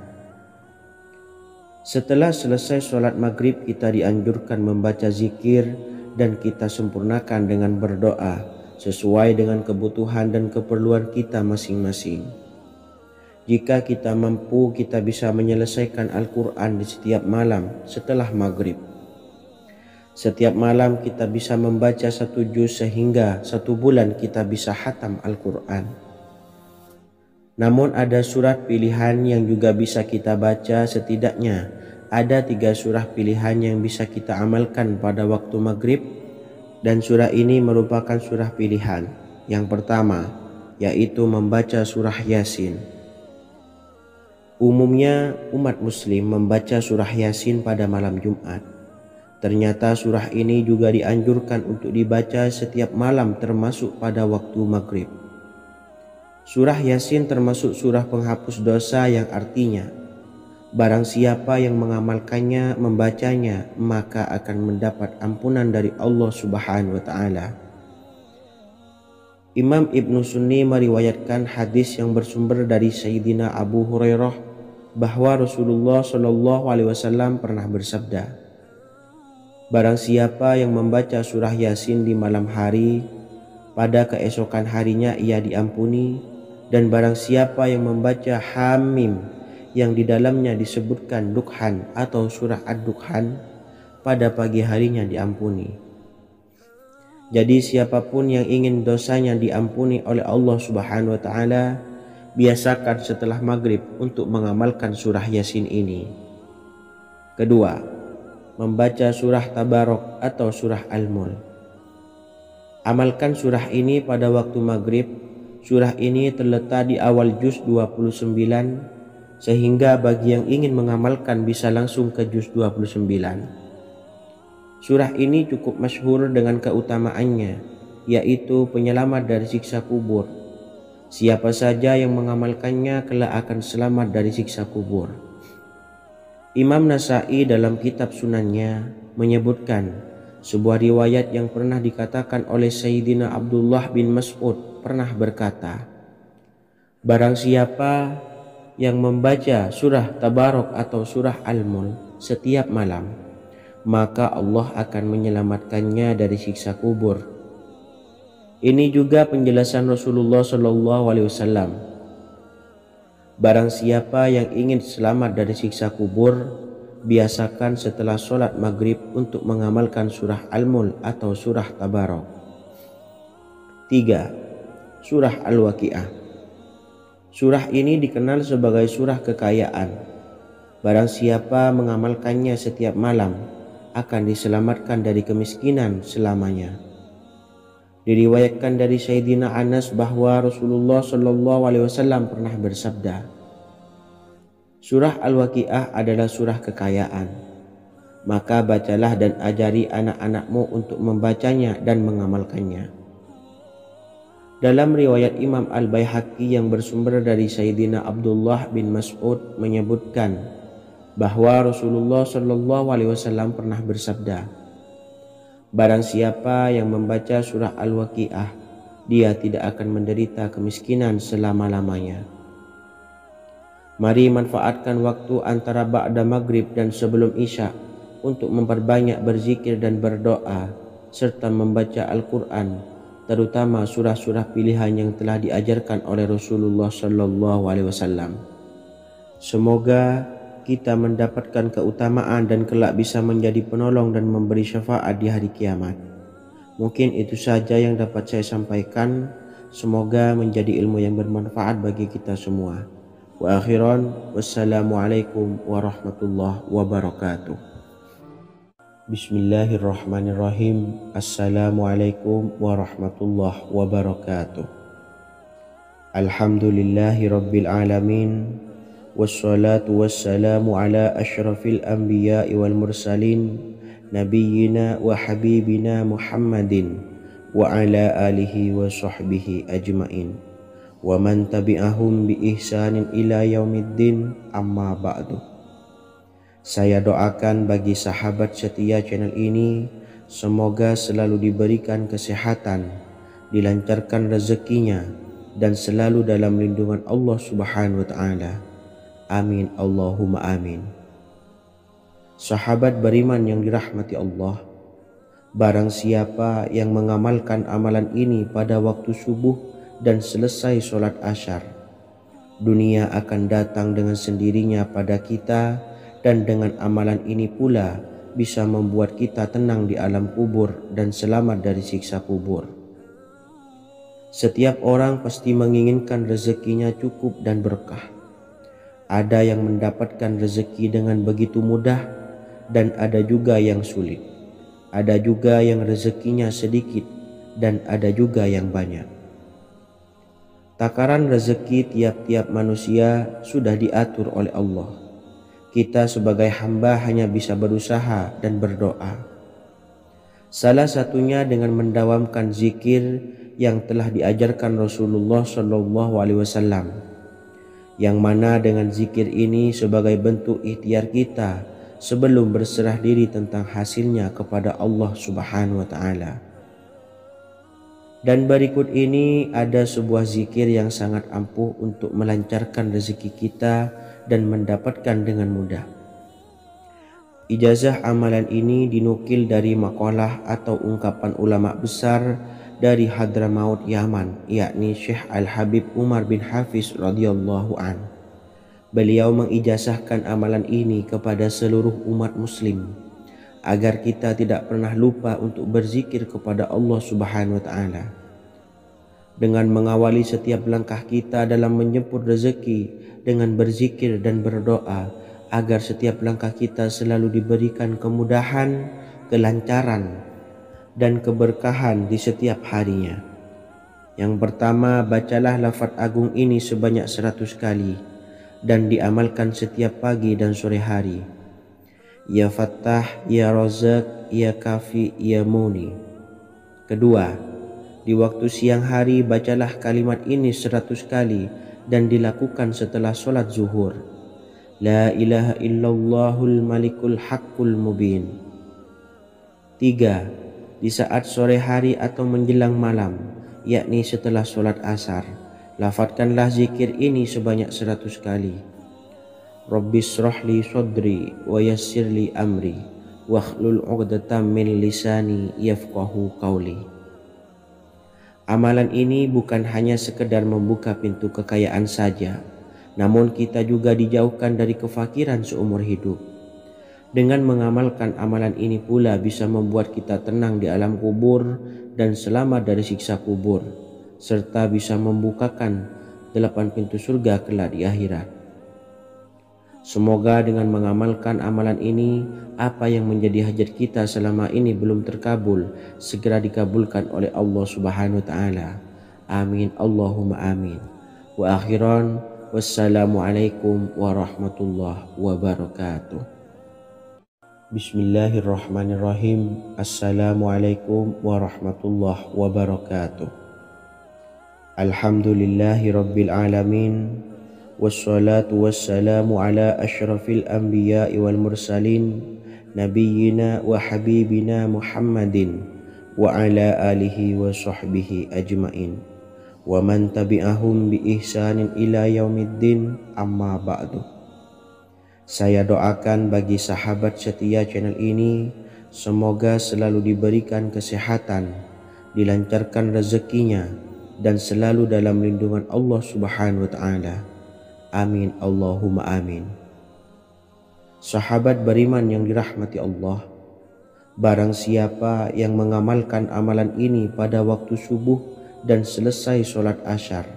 Setelah selesai sholat maghrib, kita dianjurkan membaca zikir dan kita sempurnakan dengan berdoa sesuai dengan kebutuhan dan keperluan kita masing-masing. Jika kita mampu, kita bisa menyelesaikan Al-Quran di setiap malam setelah maghrib. Setiap malam kita bisa membaca 1 juz sehingga 1 bulan kita bisa khatam Al-Quran. Namun ada surat pilihan yang juga bisa kita baca. Setidaknya ada 3 surah pilihan yang bisa kita amalkan pada waktu maghrib, dan surah ini merupakan surah pilihan. Yang pertama yaitu membaca surah Yasin. Umumnya umat muslim membaca surah Yasin pada malam Jumat. Ternyata surah ini juga dianjurkan untuk dibaca setiap malam termasuk pada waktu maghrib. Surah Yasin termasuk surah penghapus dosa yang artinya barang siapa yang mengamalkannya, membacanya, maka akan mendapat ampunan dari Allah Subhanahu wa taala. Imam Ibnu Sunni meriwayatkan hadis yang bersumber dari Sayyidina Abu Hurairah bahwa Rasulullah Shallallahu alaihi wasallam pernah bersabda, barang siapa yang membaca surah Yasin di malam hari, pada keesokan harinya ia diampuni, dan barang siapa yang membaca Hamim yang di dalamnya disebutkan Dukhan atau surah Ad-Dukhan, pada pagi harinya diampuni. Jadi siapapun yang ingin dosanya diampuni oleh Allah Subhanahu wa taala, biasakan setelah maghrib untuk mengamalkan surah Yasin ini. Kedua, membaca surah Tabarok atau surah Al-Mulk. Amalkan surah ini pada waktu maghrib. Surah ini terletak di awal juz 29, sehingga bagi yang ingin mengamalkan bisa langsung ke juz 29. Surah ini cukup masyhur dengan keutamaannya, yaitu penyelamat dari siksa kubur. Siapa saja yang mengamalkannya kelak akan selamat dari siksa kubur. Imam Nasai dalam kitab Sunannya menyebutkan sebuah riwayat yang pernah dikatakan oleh Sayyidina Abdullah bin Mas'ud pernah berkata, barang siapa yang membaca surah Tabarok atau surah Al-Mulk setiap malam, maka Allah akan menyelamatkannya dari siksa kubur. Ini juga penjelasan Rasulullah Shallallahu alaihi wasallam. Barang siapa yang ingin selamat dari siksa kubur, biasakan setelah sholat maghrib untuk mengamalkan surah Al-Mulk atau surah Tabarok. 3. Surah Al-Waqiah. Surah ini dikenal sebagai surah kekayaan. Barang siapa mengamalkannya setiap malam akan diselamatkan dari kemiskinan selamanya. Diriwayatkan dari Sayyidina Anas bahwa Rasulullah Shallallahu alaihi wasallam pernah bersabda, surah Al-Waqiah adalah surah kekayaan. Maka bacalah dan ajari anak-anakmu untuk membacanya dan mengamalkannya. Dalam riwayat Imam Al-Baihaqi yang bersumber dari Sayyidina Abdullah bin Mas'ud menyebutkan bahwa Rasulullah Shallallahu alaihi wasallam pernah bersabda, barang siapa yang membaca surah Al-Waqiah, dia tidak akan menderita kemiskinan selama-lamanya. Mari manfaatkan waktu antara ba'da maghrib dan sebelum isya untuk memperbanyak berzikir dan berdoa serta membaca Al-Quran, terutama surah-surah pilihan yang telah diajarkan oleh Rasulullah Shallallahu alaihi wasallam. Semoga kita mendapatkan keutamaan dan kelak bisa menjadi penolong dan memberi syafaat di hari kiamat. Mungkin itu saja yang dapat saya sampaikan. Semoga menjadi ilmu yang bermanfaat bagi kita semua. Wa akhiran, wassalamualaikum warahmatullahi wabarakatuh. Bismillahirrahmanirrahim. Assalamualaikum warahmatullahi wabarakatuh. Alhamdulillahi rabbil alamin. wassalatu wassalamu ala asyrafil anbiya'i wal mursalin nabiyyina wa habibina Muhammadin wa ala alihi wa sahbihi ajmain wa man tabi'ahum bi ihsanin ila yaumiddin, amma ba'du. Saya doakan bagi sahabat setia channel ini, semoga selalu diberikan kesehatan, dilancarkan rezekinya, dan selalu dalam lindungan Allah Subhanahu wa Ta'ala. Amin Allahumma amin. Sahabat beriman yang dirahmati Allah, barang siapa yang mengamalkan amalan ini pada waktu subuh dan selesai sholat asyar, dunia akan datang dengan sendirinya pada kita, dan dengan amalan ini pula bisa membuat kita tenang di alam kubur dan selamat dari siksa kubur. Setiap orang pasti menginginkan rezekinya cukup dan berkah. Ada yang mendapatkan rezeki dengan begitu mudah, dan ada juga yang sulit. Ada juga yang rezekinya sedikit, dan ada juga yang banyak. Takaran rezeki tiap-tiap manusia sudah diatur oleh Allah. Kita sebagai hamba hanya bisa berusaha dan berdoa. Salah satunya dengan mendawamkan zikir yang telah diajarkan Rasulullah SAW, yang mana dengan zikir ini sebagai bentuk ikhtiar kita sebelum berserah diri tentang hasilnya kepada Allah Subhanahu wa Ta'ala. Dan berikut ini ada sebuah zikir yang sangat ampuh untuk melancarkan rezeki kita dan mendapatkan dengan mudah. Ijazah amalan ini dinukil dari makalah atau ungkapan ulama besar dari Hadramaut Yaman, yakni Syekh Al-Habib Umar bin Hafiz radhiyallahu an. Beliau mengijazahkan amalan ini kepada seluruh umat muslim agar kita tidak pernah lupa untuk berzikir kepada Allah Subhanahu wa Ta'ala. Dengan mengawali setiap langkah kita dalam menjemput rezeki dengan berzikir dan berdoa agar setiap langkah kita selalu diberikan kemudahan, kelancaran, dan keberkahan di setiap harinya. Yang pertama, bacalah lafaz agung ini sebanyak 100 kali dan diamalkan setiap pagi dan sore hari. Ya Fattah, Ya Razak, Ya Kafi, Ya Muni. Kedua, di waktu siang hari bacalah kalimat ini 100 kali dan dilakukan setelah sholat zuhur. La ilaha illallahul malikul haqqul mubin. 3. Di saat sore hari atau menjelang malam, yakni setelah sholat asar, lafadzkanlah zikir ini sebanyak 100 kali. Rabbishrahli sodri wa yassirli amri wakhlul 'uqdatam min lisani yafqahu qawli. Amalan ini bukan hanya sekedar membuka pintu kekayaan saja, namun kita juga dijauhkan dari kefakiran seumur hidup. Dengan mengamalkan amalan ini pula bisa membuat kita tenang di alam kubur dan selamat dari siksa kubur, serta bisa membukakan 8 pintu surga kelak di akhirat. Semoga dengan mengamalkan amalan ini, apa yang menjadi hajat kita selama ini belum terkabul, segera dikabulkan oleh Allah Subhanahu wa Ta'ala. Amin Allahumma amin. Wa akhiran, wassalamualaikum warahmatullahi wabarakatuh. Bismillahirrahmanirrahim. Assalamualaikum warahmatullahi wabarakatuh. Alhamdulillahi rabbil alamin. Wassalatu wassalamu ala asyrafil anbiya'i wal mursalin nabiyyina wa habibina Muhammadin wa ala alihi wa sahbihi ajmain wa man tabi'ahum bi ihsanin ila yaumiddin, amma ba'du. Saya doakan bagi sahabat setia channel ini, semoga selalu diberikan kesehatan, dilancarkan rezekinya, dan selalu dalam lindungan Allah Subhanahu wa Ta'ala. Amin Allahumma amin. Sahabat beriman yang dirahmati Allah, barang siapa yang mengamalkan amalan ini pada waktu subuh dan selesai sholat asyar,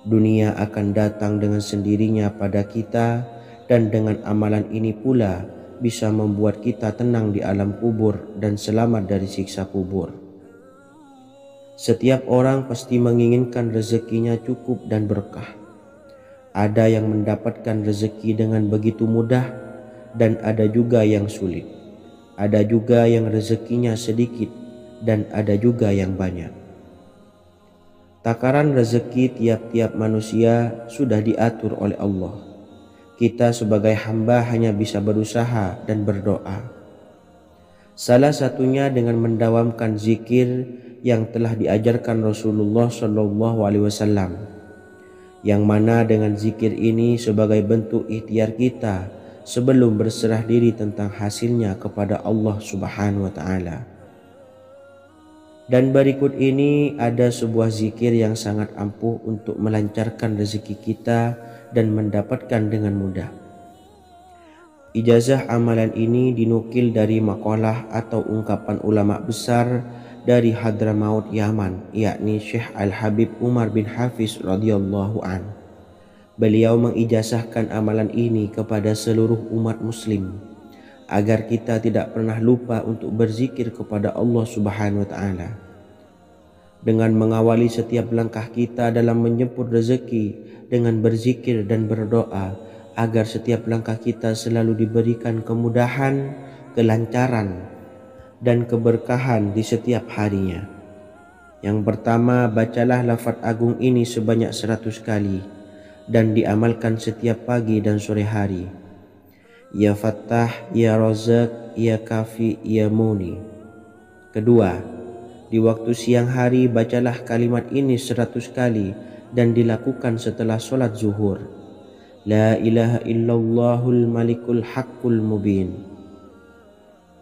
dunia akan datang dengan sendirinya pada kita, dan dengan amalan ini pula bisa membuat kita tenang di alam kubur dan selamat dari siksa kubur. Setiap orang pasti menginginkan rezekinya cukup dan berkah. Ada yang mendapatkan rezeki dengan begitu mudah dan ada juga yang sulit. Ada juga yang rezekinya sedikit dan ada juga yang banyak. Takaran rezeki tiap-tiap manusia sudah diatur oleh Allah. Kita sebagai hamba hanya bisa berusaha dan berdoa. Salah satunya dengan mendawamkan zikir yang telah diajarkan Rasulullah SAW, yang mana dengan zikir ini sebagai bentuk ikhtiar kita sebelum berserah diri tentang hasilnya kepada Allah Subhanahu wa taala. Dan berikut ini ada sebuah zikir yang sangat ampuh untuk melancarkan rezeki kita dan mendapatkan dengan mudah. Ijazah amalan ini dinukil dari makalah atau ungkapan ulama besar dari Hadramaut Yaman, yakni Syekh Al-Habib Umar bin Hafiz radhiyallahu an. Beliau mengijazahkan amalan ini kepada seluruh umat muslim agar kita tidak pernah lupa untuk berzikir kepada Allah Subhanahu wa taala. Dengan mengawali setiap langkah kita dalam menjemput rezeki dengan berzikir dan berdoa agar setiap langkah kita selalu diberikan kemudahan, kelancaran, dan keberkahan di setiap harinya. Yang pertama, bacalah lafaz agung ini sebanyak 100 kali dan diamalkan setiap pagi dan sore hari. Ya Fattah, Ya Razak, Ya Kafi, Ya Muni. Kedua, di waktu siang hari bacalah kalimat ini 100 kali dan dilakukan setelah sholat zuhur. La ilaha illallahul malikul haqqul mubin.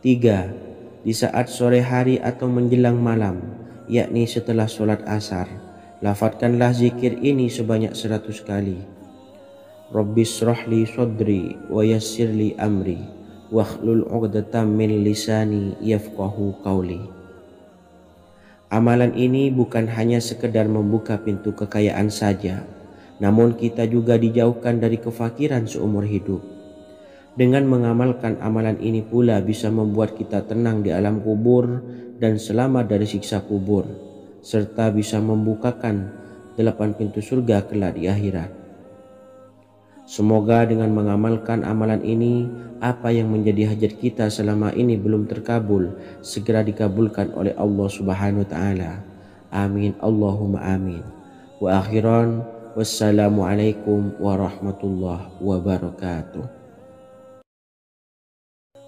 3. Di saat sore hari atau menjelang malam, yakni setelah sholat asar, lafadzkanlah zikir ini sebanyak 100 kali. Rabbishrahli sodri wa yassirli amri wakhlul 'uqdatam min lisani yafqahu qawli. Amalan ini bukan hanya sekedar membuka pintu kekayaan saja, namun kita juga dijauhkan dari kefakiran seumur hidup. Dengan mengamalkan amalan ini pula bisa membuat kita tenang di alam kubur dan selamat dari siksa kubur, serta bisa membukakan 8 pintu surga kelak di akhirat. Semoga dengan mengamalkan amalan ini, apa yang menjadi hajat kita selama ini belum terkabul, segera dikabulkan oleh Allah Subhanahu wa taala. Amin Allahumma amin. Wa akhiran, wassalamualaikum warahmatullahi wabarakatuh.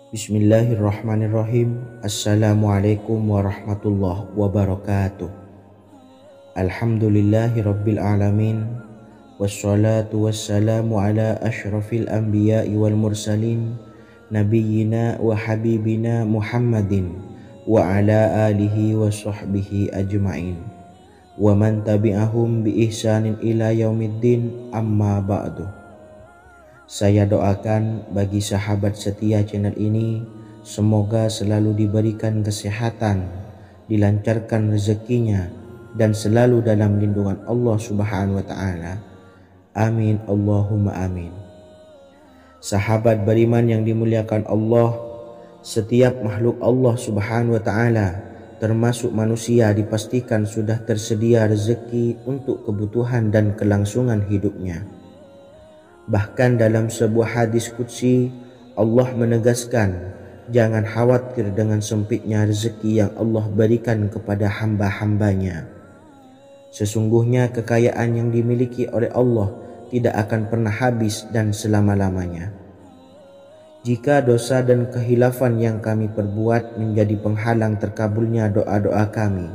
Bismillahirrahmanirrahim. Assalamualaikum warahmatullahi wabarakatuh. Alhamdulillahi rabbil alamin. Wassalatu wassalamu ala ashrafil anbiya'i wal mursalin nabiyyina wa habibina Muhammadin wa ala alihi wa sahbihi ajma'in wa man tabi'ahum bi ihsanin ila yaumiddin, amma ba'du. Saya doakan bagi sahabat setia channel ini, semoga selalu diberikan kesehatan, dilancarkan rezekinya, dan selalu dalam lindungan Allah Subhanahu wa ta'ala. Amin Allahumma amin. Sahabat beriman yang dimuliakan Allah, setiap makhluk Allah Subhanahu wa ta'ala termasuk manusia dipastikan sudah tersedia rezeki untuk kebutuhan dan kelangsungan hidupnya. Bahkan dalam sebuah hadis qudsi, Allah menegaskan, jangan khawatir dengan sempitnya rezeki yang Allah berikan kepada hamba-hambanya. Sesungguhnya kekayaan yang dimiliki oleh Allah tidak akan pernah habis dan selama-lamanya. Jika dosa dan kehilafan yang kami perbuat menjadi penghalang terkabulnya doa-doa kami,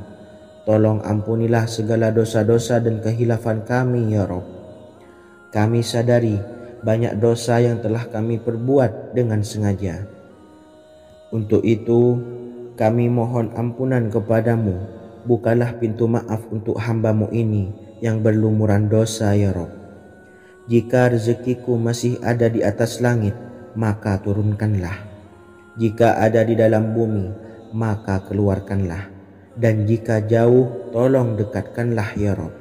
tolong ampunilah segala dosa-dosa dan kehilafan kami ya Rabb. Kami sadari banyak dosa yang telah kami perbuat dengan sengaja. Untuk itu kami mohon ampunan kepadamu. Bukalah pintu maaf untuk hamba-Mu ini yang berlumuran dosa ya Rabb. Jika rezekiku masih ada di atas langit, maka turunkanlah. Jika ada di dalam bumi, maka keluarkanlah. Dan jika jauh, tolong dekatkanlah ya Rabb.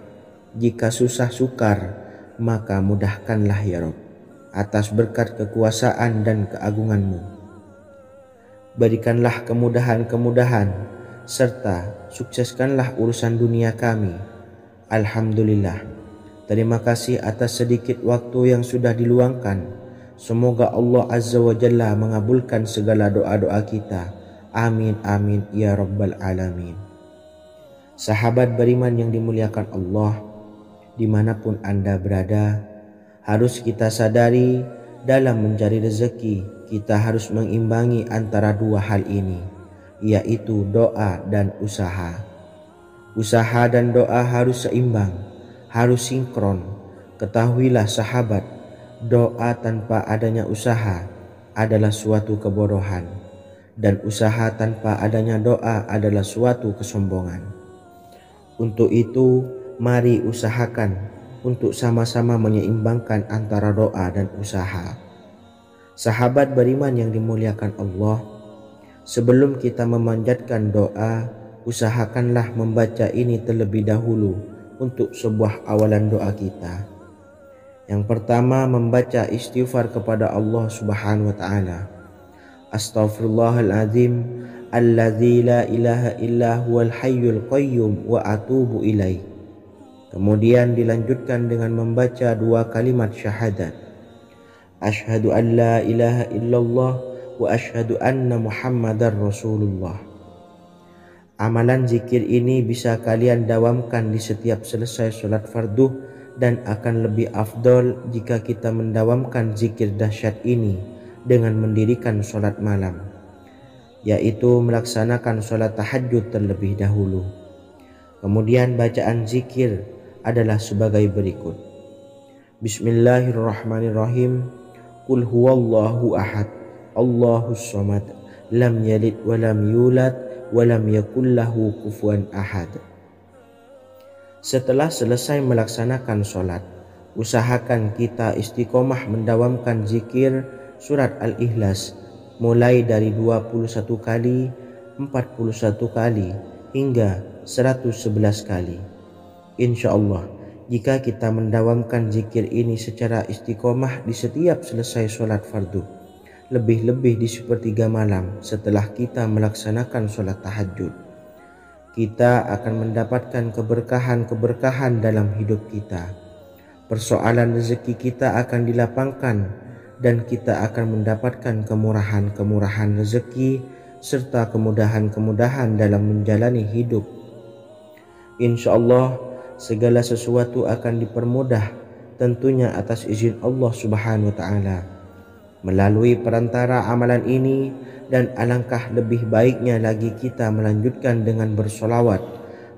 Jika susah sukar, maka mudahkanlah ya Rabb, atas berkat kekuasaan dan keagungan-Mu. Berikanlah kemudahan-kemudahan serta sukseskanlah urusan dunia kami. Alhamdulillah, Terima kasih atas sedikit waktu yang sudah diluangkan. Semoga Allah Azza wa Jalla mengabulkan segala doa-doa kita. Amin amin ya rabbal alamin. Sahabat beriman yang dimuliakan Allah, dimanapun Anda berada, harus kita sadari dalam mencari rezeki kita harus mengimbangi antara dua hal ini, yaitu doa dan usaha. Usaha dan doa harus seimbang, harus sinkron. Ketahuilah sahabat, doa tanpa adanya usaha adalah suatu kebodohan, dan usaha tanpa adanya doa adalah suatu kesombongan. Untuk itu, mari usahakan untuk sama-sama menyeimbangkan antara doa dan usaha. Sahabat beriman yang dimuliakan Allah, sebelum kita memanjatkan doa, usahakanlah membaca ini terlebih dahulu untuk sebuah awalan doa kita. Yang pertama, membaca istighfar kepada Allah Subhanahu wa taala. Astaghfirullahaladzim alladzi la ilaha illa huwal hayyul qayyum wa atubu ilaih. Kemudian dilanjutkan dengan membaca dua kalimat syahadat. Asyhadu an la ilaha illallah wa asyhadu anna Muhammadar Rasulullah. Amalan zikir ini bisa kalian dawamkan di setiap selesai sholat fardu, dan akan lebih afdol jika kita mendawamkan zikir dahsyat ini dengan mendirikan sholat malam, yaitu melaksanakan sholat tahajud terlebih dahulu. Kemudian bacaan zikir adalah sebagai berikut. Bismillahirrahmanirrahim. Qul huwallahu ahad, Allahus samad, lam yalid wa lam yulad wa lam yakul lahu kufuwan ahad. Setelah selesai melaksanakan sholat, usahakan kita istiqomah mendawamkan zikir surat Al-Ikhlas mulai dari 21 kali, 41 kali, hingga 111 kali. Insya Allah, jika kita mendawamkan zikir ini secara istiqomah di setiap selesai sholat fardu, lebih-lebih di sepertiga malam setelah kita melaksanakan sholat tahajud, kita akan mendapatkan keberkahan-keberkahan dalam hidup kita. Persoalan rezeki kita akan dilapangkan, dan kita akan mendapatkan kemurahan-kemurahan rezeki serta kemudahan-kemudahan dalam menjalani hidup. Insya Allah, segala sesuatu akan dipermudah, tentunya atas izin Allah Subhanahu wa taala melalui perantara amalan ini. Dan alangkah lebih baiknya lagi kita melanjutkan dengan bersolawat,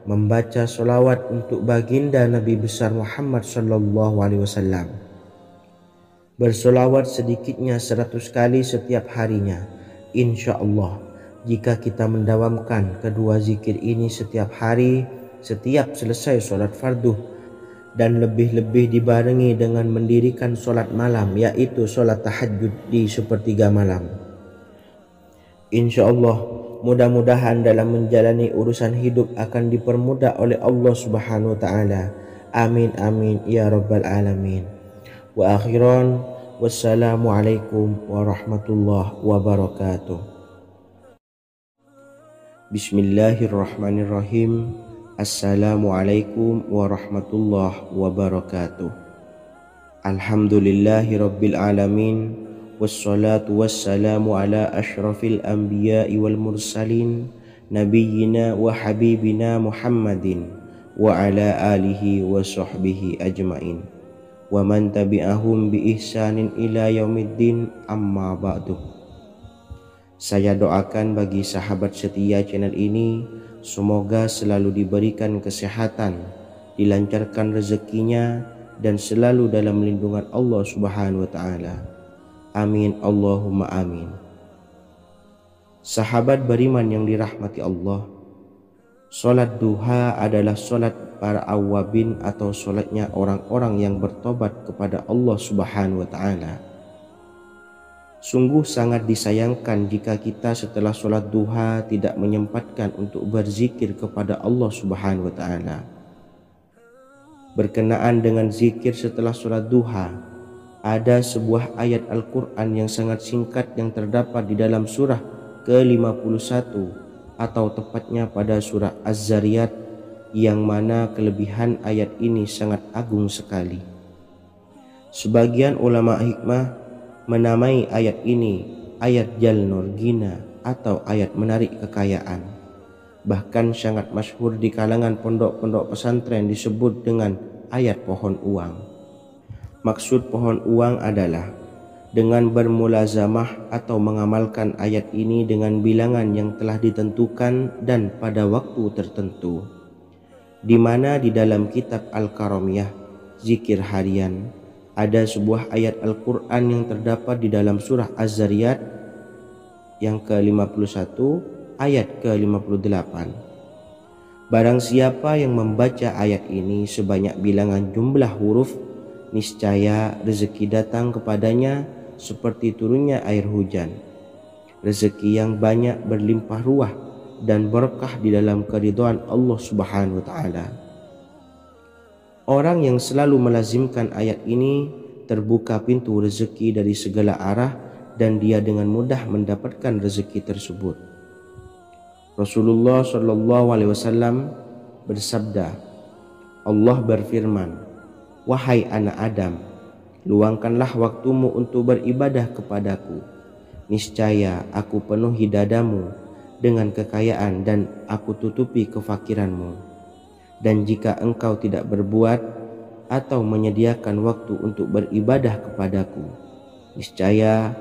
membaca solawat untuk baginda Nabi besar Muhammad sallallahu alaihi wasallam. Bersolawat sedikitnya 100 kali setiap harinya. Insya Allah, jika kita mendawamkan kedua zikir ini setiap hari, setiap selesai sholat fardu, dan lebih-lebih dibarengi dengan mendirikan sholat malam, yaitu sholat tahajud di sepertiga malam, insya Allah mudah-mudahan dalam menjalani urusan hidup akan dipermudah oleh Allah Subhanahu wa taala. Amin amin ya rabbal alamin. Wa akhiran, wassalamualaikum warahmatullahi wabarakatuh. Bismillahirrahmanirrahim. Assalamualaikum warahmatullahi wabarakatuh. Alhamdulillahi rabbil alamin. Wassalatu wassalamu ala ashrafil anbiya'i wal mursalin, nabiyyina wa habibina Muhammadin wa ala alihi wa sahbihi ajmain, wa man tabi'ahum bi ihsanin ila yaumiddin, amma ba'du. Saya doakan bagi sahabat setia channel ini, semoga selalu diberikan kesehatan, dilancarkan rezekinya, dan selalu dalam lindungan Allah Subhanahu wa taala. Amin Allahumma amin. Sahabat beriman yang dirahmati Allah, sholat duha adalah sholat para awabin atau sholatnya orang-orang yang bertobat kepada Allah Subhanahu wa ta'ala. Sungguh sangat disayangkan jika kita setelah sholat duha tidak menyempatkan untuk berzikir kepada Allah Subhanahu wa ta'ala. Berkenaan dengan zikir setelah sholat duha, ada sebuah ayat Al-Quran yang sangat singkat yang terdapat di dalam surah ke-51 atau tepatnya pada surah Az-Zariyat, yang mana kelebihan ayat ini sangat agung sekali. Sebagian ulama hikmah menamai ayat ini ayat jalnur gina atau ayat menarik kekayaan. Bahkan sangat masyhur di kalangan pondok-pondok pesantren disebut dengan ayat pohon uang. Maksud pohon uang adalah dengan bermulazamah atau mengamalkan ayat ini dengan bilangan yang telah ditentukan dan pada waktu tertentu, di mana di dalam kitab Al-Karamiyah zikir harian ada sebuah ayat Al-Quran yang terdapat di dalam surah Az-Zariyat yang ke-51 ayat ke-58. Barang siapa yang membaca ayat ini sebanyak bilangan jumlah huruf, niscaya rezeki datang kepadanya seperti turunnya air hujan. Rezeki yang banyak berlimpah ruah dan berkah di dalam keridhaan Allah Subhanahu wa taala. Orang yang selalu melazimkan ayat ini terbuka pintu rezeki dari segala arah dan dia dengan mudah mendapatkan rezeki tersebut. Rasulullah Shallallahu Alaihi Wasallam bersabda, Allah berfirman, wahai anak Adam, luangkanlah waktumu untuk beribadah kepadaku. Niscaya aku penuhi dadamu dengan kekayaan dan aku tutupi kefakiranmu. Dan jika engkau tidak berbuat atau menyediakan waktu untuk beribadah kepadaku, niscaya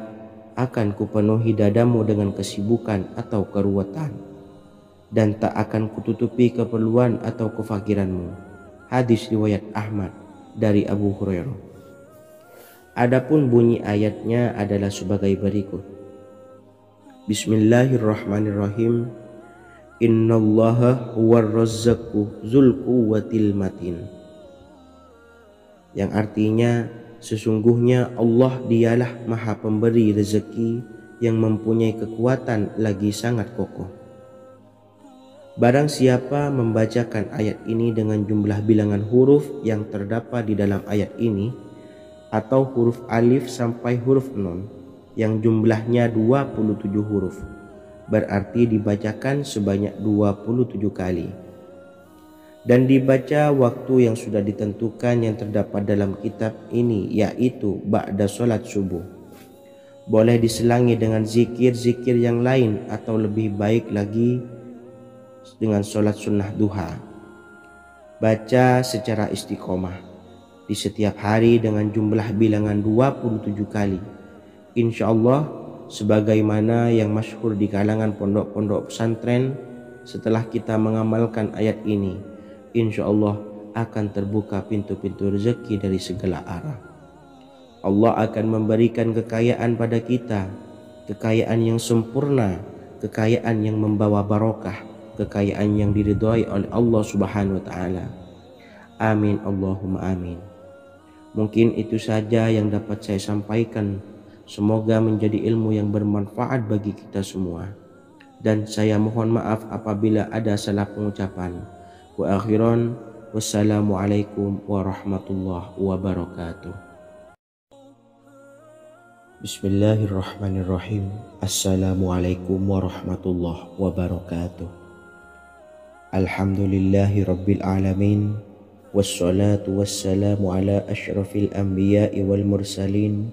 akan kupenuhi dadamu dengan kesibukan atau keruwetan, dan tak akan kututupi keperluan atau kefakiranmu. Hadis riwayat Ahmad dari Abu Hurairah. Adapun bunyi ayatnya adalah sebagai berikut. Bismillahirrahmanirrahim. Innallaha huwar razzaqu dzul quwwatil matin. Yang artinya sesungguhnya Allah dialah Maha Pemberi rezeki yang mempunyai kekuatan lagi sangat kokoh. Barang siapa membacakan ayat ini dengan jumlah bilangan huruf yang terdapat di dalam ayat ini, atau huruf alif sampai huruf nun yang jumlahnya 27 huruf, berarti dibacakan sebanyak 27 kali, dan dibaca waktu yang sudah ditentukan yang terdapat dalam kitab ini, yaitu ba'da sholat subuh. Boleh diselangi dengan zikir-zikir yang lain atau lebih baik lagi dengan sholat sunnah duha. Baca secara istiqomah di setiap hari dengan jumlah bilangan 27 kali. Insya Allah sebagaimana yang masyhur di kalangan pondok-pondok pesantren, setelah kita mengamalkan ayat ini, insya Allah akan terbuka pintu-pintu rezeki dari segala arah. Allah akan memberikan kekayaan pada kita, kekayaan yang sempurna, kekayaan yang membawa barokah, kekayaan yang diridhai oleh Allah Subhanahu wa taala. Amin Allahumma amin. Mungkin itu saja yang dapat saya sampaikan. Semoga menjadi ilmu yang bermanfaat bagi kita semua. Dan saya mohon maaf apabila ada salah pengucapan. Wa akhiran, wassalamualaikum warahmatullahi wabarakatuh. Bismillahirrahmanirrahim. Assalamualaikum warahmatullahi wabarakatuh. Alhamdulillahi rabbil alamin. Wassalatu wassalamu ala ashrafil anbiya'i wal mursalin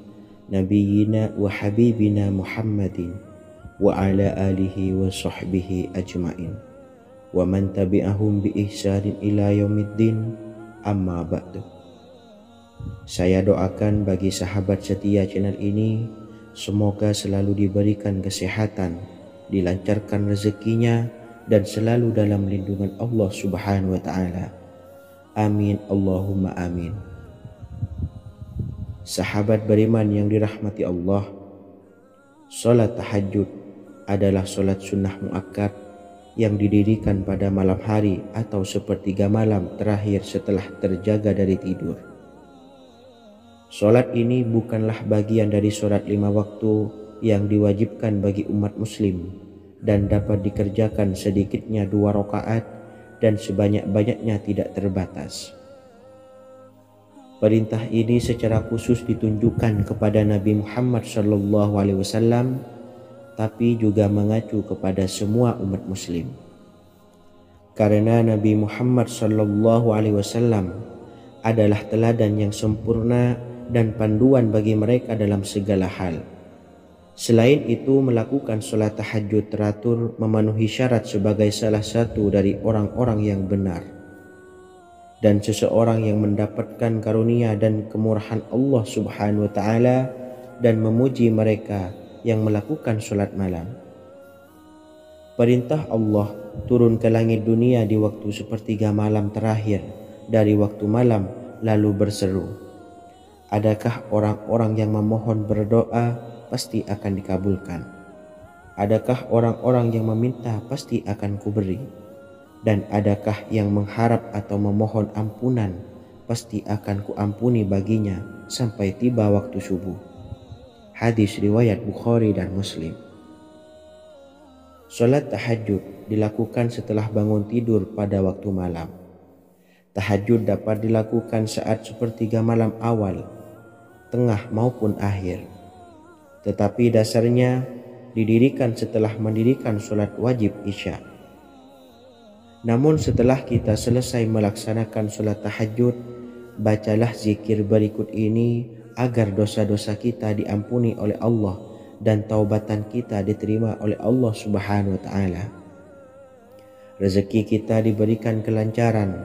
nabiyyina wa habibina Muhammadin wa ala alihi wa sahbihi ajma'in wa man tabi'ahum bi ihsanin ila yaumiddin, amma ba'du. Saya doakan bagi sahabat setia channel ini, semoga selalu diberikan kesehatan, dilancarkan rezekinya, dan selalu dalam lindungan Allah Subhanahu wa ta'ala. Amin Allahumma amin. Sahabat beriman yang dirahmati Allah, salat tahajud adalah salat sunnah muakkad yang didirikan pada malam hari atau sepertiga malam terakhir setelah terjaga dari tidur. Salat ini bukanlah bagian dari salat 5 waktu yang diwajibkan bagi umat muslim dan dapat dikerjakan sedikitnya 2 rakaat dan sebanyak-banyaknya tidak terbatas. Perintah ini secara khusus ditunjukkan kepada Nabi Muhammad SAW, tapi juga mengacu kepada semua umat muslim. Karena Nabi Muhammad SAW adalah teladan yang sempurna dan panduan bagi mereka dalam segala hal. Selain itu, melakukan sholat tahajud teratur memenuhi syarat sebagai salah satu dari orang-orang yang benar. Dan seseorang yang mendapatkan karunia dan kemurahan Allah Subhanahu wa Ta'ala dan memuji mereka yang melakukan sholat malam. Perintah Allah turun ke langit dunia di waktu sepertiga malam terakhir dari waktu malam, lalu berseru, "Adakah orang-orang yang memohon berdoa pasti akan dikabulkan? Adakah orang-orang yang meminta pasti akan kuberi? Dan adakah yang mengharap atau memohon ampunan pasti akan kuampuni baginya sampai tiba waktu subuh." Hadis riwayat Bukhari dan Muslim. Sholat tahajud dilakukan setelah bangun tidur pada waktu malam. Tahajud dapat dilakukan saat sepertiga malam awal, tengah maupun akhir. Tetapi dasarnya didirikan setelah mendirikan sholat wajib Isya. Namun setelah kita selesai melaksanakan sholat tahajud, bacalah zikir berikut ini agar dosa-dosa kita diampuni oleh Allah dan taubatan kita diterima oleh Allah Subhanahu wa Ta'ala. Rezeki kita diberikan kelancaran,